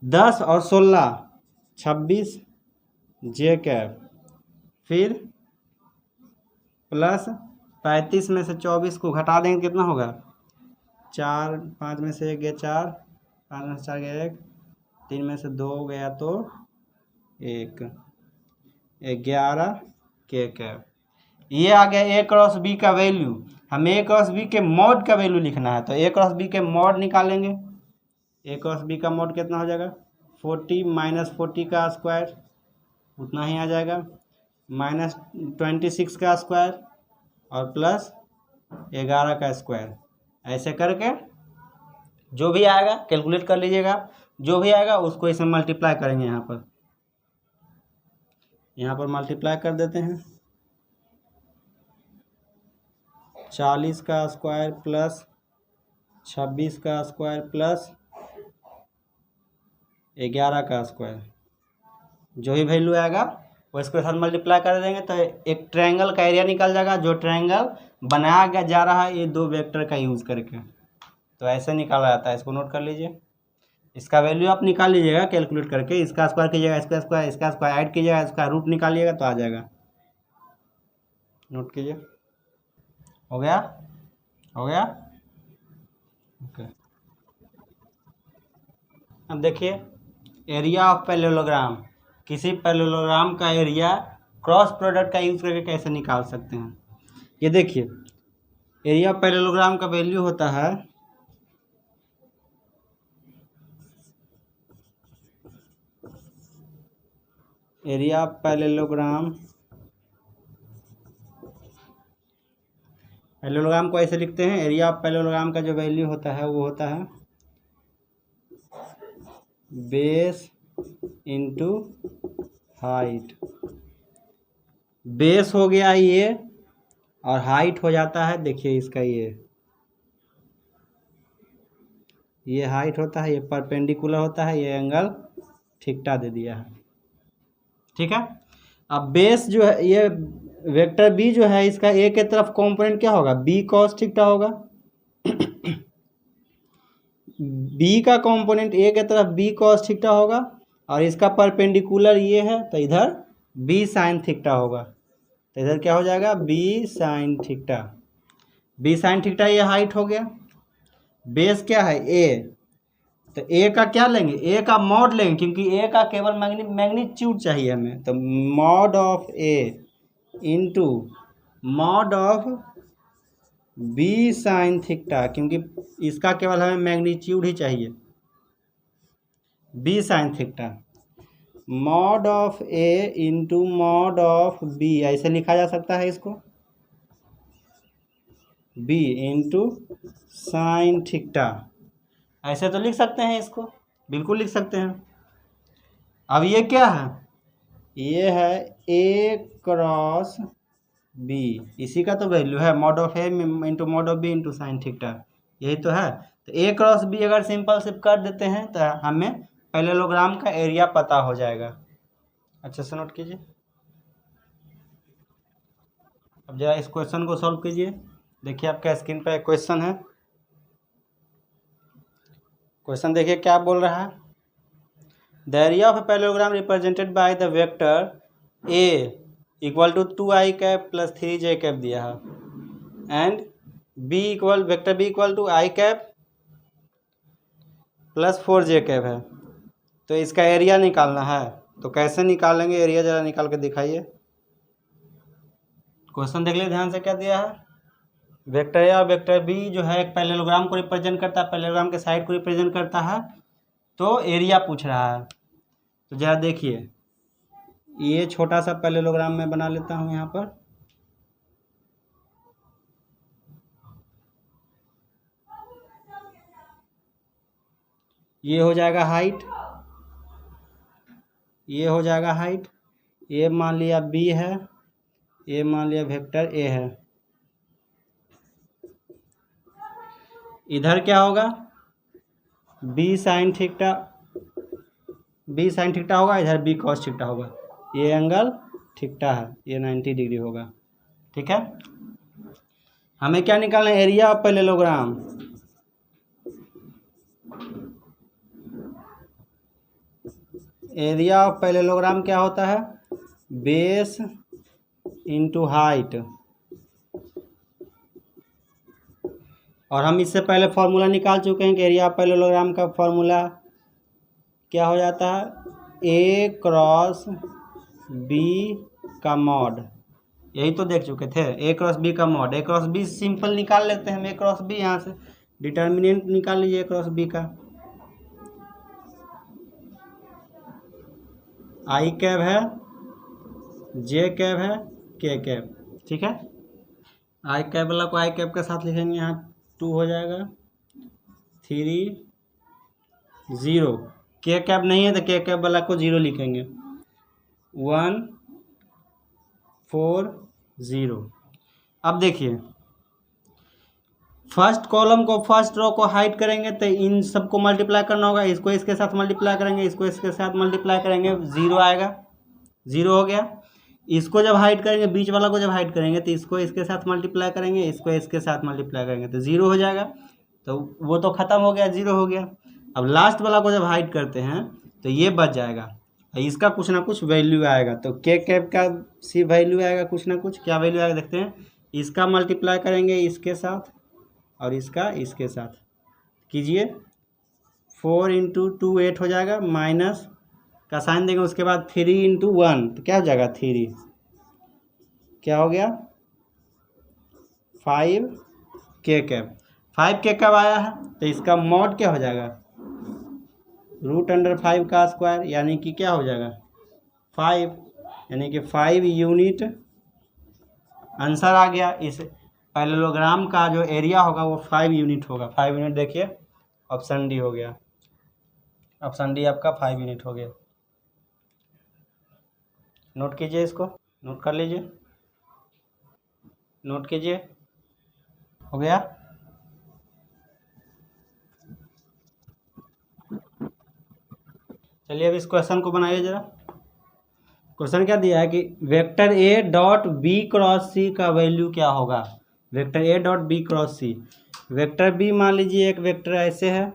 10 और 16 26 जे कैप, फिर प्लस 35 में से 24 को घटा देंगे, कितना होगा 4 5 में से 1 गया 4, 5 में से 4 गया 1, 3 में से 2 गया तो 1, 11 के कैप। ये आ गया ए क्रॉस बी का वैल्यू। हमें ए क्रॉस बी के मॉड का वैल्यू लिखना है, तो ए क्रॉस बी के मॉड निकालेंगे। ए क्रॉस बी का मॉड कितना हो जाएगा 40 -40 का स्क्वायर, उतना ही आ जाएगा, -26 का स्क्वायर और प्लस 11 का स्क्वायर। ऐसे करके जो भी आएगा कैलकुलेट कर लीजिएगा, जो भी आएगा उसको इसमें मल्टीप्लाई करेंगे। यहाँ पर मल्टीप्लाई कर देते हैं, 40 का स्क्वायर प्लस 26 का स्क्वायर प्लस 11 का स्क्वायर, जो भी वैल्यू आएगा वो इसके साथ मल्टीप्लाई कर देंगे, तो एक ट्रायंगल का एरिया निकल जाएगा, जो ट्रायंगल बनाया जा रहा है ये दो वेक्टर का यूज़ करके। तो ऐसे निकाला जाता है, इसको नोट कर लीजिए। इसका वैल्यू आप निकाल लीजिएगा कैलकुलेट करके, इसका स्क्वायर कीजिएगा, इसका स्क्वायर ऐड कीजिएगा, इसका रूट निकालिएगा तो आ जाएगा। नोट कीजिए, हो गया ओके। अब देखिए एरिया ऑफ पैरेललोग्राम, किसी पैरेललोग्राम का एरिया क्रॉस प्रोडक्ट का यूज़ करके कैसे निकाल सकते हैं। ये देखिए एरिया ऑफ पैरेललोग्राम का वैल्यू होता है एरिया ऑफ पैरेललोग्राम को ऐसे लिखते हैं, एरिया ऑफ पैरेललोग्राम का जो वैल्यू होता है वो होता है बेस इंटू हाइट। बेस हो गया ये और हाइट हो जाता है, देखिए इसका ये हाइट होता है, ये परपेंडिकुलर होता है, ये एंगल थीटा दे दिया है, ठीक है। अब बेस जो है ये वेक्टर बी जो है, इसका ए के तरफ कॉम्पोनेंट क्या होगा बी कॉस थीटा होगा, बी का कंपोनेंट ए की तरफ बी कॉस थीटा होगा और इसका परपेंडिकुलर ये है तो इधर बी साइन थीटा होगा। तो इधर क्या हो जाएगा b sine theta. B sine theta ये हाइट हो गया। बेस क्या है ए, तो ए का क्या लेंगे ए का मॉड लेंगे क्योंकि ए का केवल मैग्नीट्यूड चाहिए हमें। तो mod of a into mod of b sine theta, क्योंकि इसका केवल हमें मैग्नीट्यूड ही चाहिए। B sine theta mod of a into mod of b, ऐसे लिखा जा सकता है इसको, बी इंटू साइन थीटा, ऐसे तो लिख सकते हैं इसको, बिल्कुल लिख सकते हैं। अब ये क्या है, ये है ए क्रॉस बी, इसी का तो वैल्यू है mod of a into mod of B into sine theta, यही तो है। तो ए क्रॉस बी अगर सिंपल सिर्फ कर देते हैं तो हमें पैरेललोग्राम का एरिया पता हो जाएगा। अच्छे से नोट कीजिए। अब जरा इस क्वेश्चन को सॉल्व कीजिए। देखिए आपके स्क्रीन पर एक क्वेश्चन है। क्वेश्चन देखिए क्या बोल रहा है। The area of a parallelogram represented by the vector A equal to 2i cap plus 3j cap दिया है and vector B equal to i cap plus 4j cap है। तो इसका एरिया निकालना है। तो कैसे निकालेंगे एरिया, जरा निकाल के दिखाइए। क्वेश्चन देख लीजिए ध्यान से क्या दिया है। वेक्टर ए और वेक्टर बी जो है एक पैरेललोग्राम को रिप्रेजेंट करता है, पैरेललोग्राम के साइड को रिप्रेजेंट करता है, तो एरिया पूछ रहा है। तो जरा देखिए ये छोटा सा पैरेललोग्राम मैं बना लेता हूँ यहाँ पर। ये हो जाएगा हाइट, ये हो जाएगा हाइट, ये मान लिया बी है, ये मान लिया वेक्टर ए है। इधर क्या होगा b sine theta, b sine theta होगा, इधर बी कॉस थीटा होगा। ये एंगल थीटा है, ये 90 डिग्री होगा। ठीक है, हमें क्या निकालना है area of parallelogram. Area of parallelogram क्या होता है बेस इंटू हाइट। और हम इससे पहले फॉर्मूला निकाल चुके हैं कि एरिया ऑफ पैरेललोग्राम का फॉर्मूला क्या हो जाता है ए क्रॉस बी का मॉड, यही तो देख चुके थे ए क्रॉस बी का मॉड। ए क्रॉस बी सिंपल निकाल लेते हैं हम, ए क्रॉस बी यहाँ से डिटर्मिनेंट निकाल लीजिए ए क्रॉस बी का। आई कैब है, जे कैब है, के कैब। ठीक है, आई कैब वाला को आई कैब के साथ लिखेंगे, यहाँ 2 हो जाएगा, 3 0। के कैब नहीं है तो के कैब वाला को 0 लिखेंगे, 1 4 0। अब देखिए फर्स्ट कॉलम को फर्स्ट रो को हाइड करेंगे तो इन सबको मल्टीप्लाई करना होगा, इसको इसके साथ मल्टीप्लाई करेंगे, इसको इसके साथ मल्टीप्लाई करेंगे, 0 आएगा, 0 हो गया। इसको जब हाइड करेंगे, बीच वाला को जब हाइड करेंगे तो इसको इसके साथ मल्टीप्लाई करेंगे, इसको इसके साथ मल्टीप्लाई करेंगे तो 0 हो जाएगा। तो वो तो ख़त्म हो गया, 0 हो गया। अब लास्ट वाला को जब हाइड करते हैं तो ये बच जाएगा, इसका कुछ ना कुछ वैल्यू आएगा। तो के कैप का सी वैल्यू आएगा कुछ ना कुछ, क्या वैल्यू आएगा देखते हैं। इसका मल्टीप्लाई करेंगे इसके साथ और इसका इसके साथ कीजिए, 4 इंटू 2 8 हो जाएगा, माइनस का साइन देंगे, उसके बाद 3 इंटू 1 तो क्या हो जाएगा 3, क्या हो गया 5 के कैप। 5 के कैप आया है तो इसका मॉड क्या हो जाएगा √5 का स्क्वायर, यानी कि क्या हो जाएगा 5, यानी कि 5 यूनिट आंसर आ गया। इस पैरेललोग्राम का जो एरिया होगा वो 5 यूनिट होगा। 5 यूनिट देखिए ऑप्शन डी हो गया, ऑप्शन डी आपका 5 यूनिट हो गया। नोट कीजिए, इसको नोट कर लीजिए, नोट कीजिए, हो गया। चलिए अब इस क्वेश्चन को बनाइए जरा। क्वेश्चन क्या दिया है कि वेक्टर ए डॉट बी क्रॉस सी का वैल्यू क्या होगा। वेक्टर ए dot B cross C, vector B मान लीजिए एक वेक्टर ऐसे है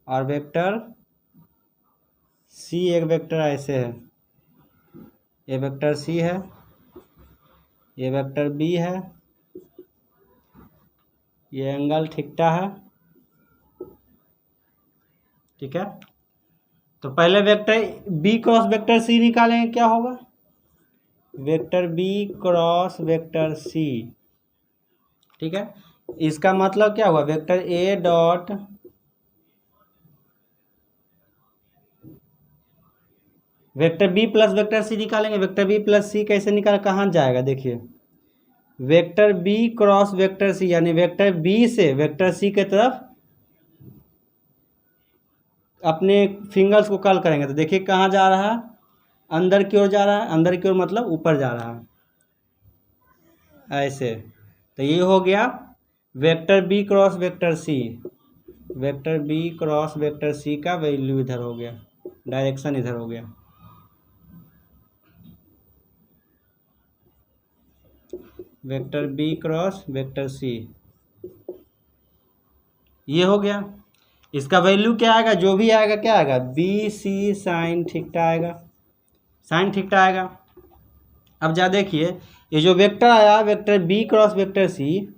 और वेक्टर सी एक वेक्टर ऐसे है, ये वेक्टर सी है, ये वेक्टर बी है, ये एंगल थीटा है। ठीक है, तो पहले vector B cross vector C निकालेंगे, क्या होगा, vector B cross vector C. ठीक है, इसका मतलब क्या हुआ, वेक्टर ए dot vector B plus vector C निकालेंगे। वेक्टर बी प्लस सी कैसे निकाल, कहाँ जाएगा, देखिए vector B cross vector c, यानी वेक्टर बी से वेक्टर सी के तरफ अपने फिंगर्स को कर्ल करेंगे, तो देखिए कहाँ जा रहा है, अंदर की ओर जा रहा है। अंदर की ओर मतलब ऊपर जा रहा है ऐसे। तो ये हो गया vector B cross vector c, vector B cross vector c का वैल्यू इधर हो गया, डायरेक्शन इधर हो गया। Vector B cross vector c ये हो गया। इसका वैल्यू क्या आएगा, जो भी आएगा क्या आएगा, बी सी साइन थीटा आएगा, साइन थीटा आएगा। अब जा देखिए, ये जो वेक्टर आया vector B cross vector c,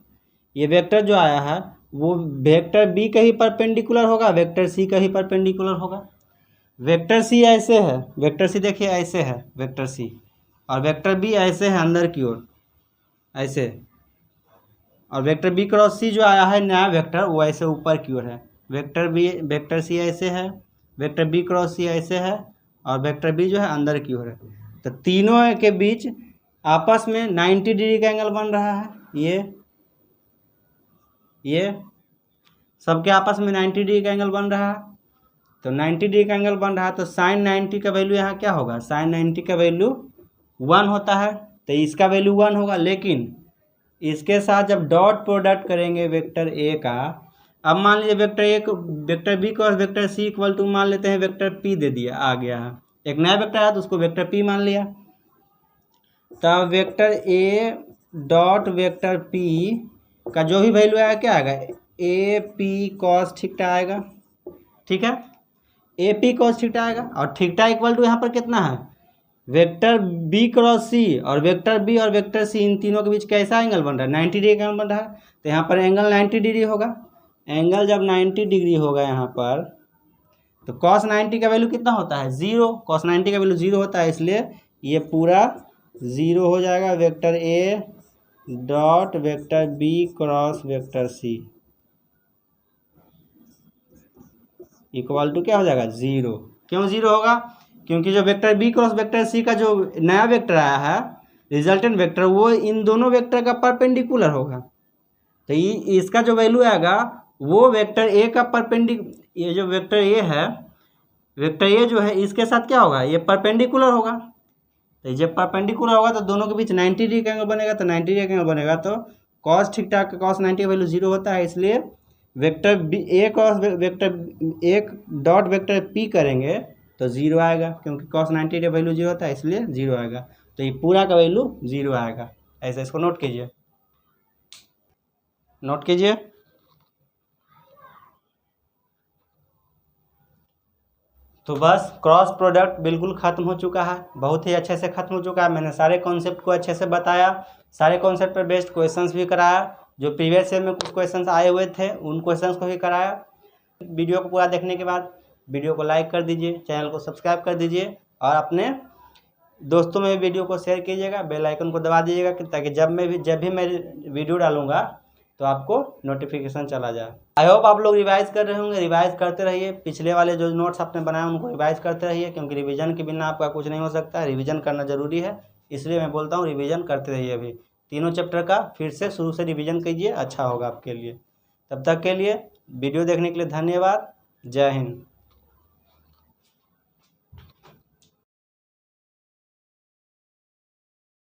ये वेक्टर जो आया है वो वेक्टर बी का ही परपेंडिकुलर होगा, वेक्टर सी का ही परपेंडिकुलर होगा। वेक्टर सी ऐसे है, वेक्टर सी देखिए ऐसे है वेक्टर सी, और वेक्टर बी ऐसे है अंदर की ओर ऐसे, और वेक्टर बी क्रॉस सी जो आया है नया वेक्टर वो ऐसे ऊपर की ओर है। वेक्टर सी ऐसे है, वेक्टर बी क्रॉस सी ऐसे है, और वेक्टर बी जो है अंदर की ओर है। तो तीनों के बीच आपस में 90 डिग्री का एंगल बन रहा है। ये सबके आपस में 90 डिग्री का एंगल बन रहा है। तो 90 डिग्री का एंगल बन रहा है, तो साइन 90 का वैल्यू यहाँ क्या होगा, साइन 90 का वैल्यू 1 होता है, तो इसका वैल्यू 1 होगा। लेकिन इसके साथ जब डॉट प्रोडक्ट करेंगे वेक्टर ए का, अब मान लीजिए वेक्टर ए को vector B cross vector c equal to मान लेते हैं वेक्टर पी दे दिया, आ गया है एक नया वेक्टर आया तो उसको वेक्टर पी मान लिया। तब vector A dot vector P का जो भी वैल्यू आएगा क्या आएगा, ए पी कॉस थीटा आएगा। ठीक है, ए पी कॉस थीटा आएगा, और थीटा इक्वल टू यहाँ पर कितना है, वेक्टर बी क्रॉस सी और वेक्टर बी और वेक्टर सी, इन तीनों के बीच कैसा एंगल बन रहा है, 90 डिग्री का एंगल बन रहा है। तो यहाँ पर एंगल 90 डिग्री होगा। एंगल जब 90 डिग्री होगा यहाँ पर, तो कॉस 90 का वैल्यू कितना होता है, 0। कॉस 90 का वैल्यू 0 होता है, इसलिए ये पूरा 0 हो जाएगा। Vector A dot vector B cross vector c equal to क्या हो जाएगा, 0। क्यों 0 होगा, क्योंकि जो vector B cross vector c का जो नया वेक्टर आया है रिजल्टेंट वेक्टर, वो इन दोनों वेक्टर का परपेंडिकुलर होगा। तो इसका जो वैल्यू आएगा वो वेक्टर ए का ये जो वेक्टर ए है, वेक्टर ए जो है इसके साथ क्या होगा, ये परपेंडिकुलर होगा। तो जब परपेंडिकुलर होगा तो दोनों के बीच 90 डिग्री का एंगल बनेगा। तो 90 डिग्री का एंगल बनेगा तो कॉस थीटा का कॉस 90 का वैल्यू 0 होता है, इसलिए वेक्टर बी ए क्रॉस वेक्टर एक डॉट वेक्टर पी करेंगे तो 0 आएगा, क्योंकि कॉस 90 का वैल्यू 0 होता है, इसलिए 0 आएगा। तो ये पूरा का वैल्यू 0 आएगा। ऐसे इसको नोट कीजिए, नोट कीजिए। तो बस क्रॉस प्रोडक्ट बिल्कुल ख़त्म हो चुका है, बहुत ही अच्छे से ख़त्म हो चुका है। मैंने सारे कॉन्सेप्ट को अच्छे से बताया, सारे कॉन्सेप्ट पर बेस्ड क्वेश्चंस भी कराया। जो प्रीवियस ईयर में कुछ क्वेश्चंस आए हुए थे उन क्वेश्चंस को भी कराया। वीडियो को पूरा देखने के बाद वीडियो को लाइक कर दीजिए, चैनल को सब्सक्राइब कर दीजिए, और अपने दोस्तों में वीडियो को शेयर कीजिएगा, बेल आइकन को दबा दीजिएगा, ताकि जब भी मैं वीडियो डालूंगा तो आपको नोटिफिकेशन चला जाए। आई होप आप लोग रिवाइज कर रहे होंगे, रिवाइज करते रहिए। पिछले वाले जो नोट्स आपने बनाए उनको रिवाइज करते रहिए, क्योंकि रिवीजन के बिना आपका कुछ नहीं हो सकता है। रिवीजन करना ज़रूरी है, इसलिए मैं बोलता हूँ रिवीजन करते रहिए। अभी तीनों चैप्टर का फिर से शुरू से रिवीजन कीजिए, अच्छा होगा आपके लिए। तब तक के लिए वीडियो देखने के लिए धन्यवाद। जय हिंद।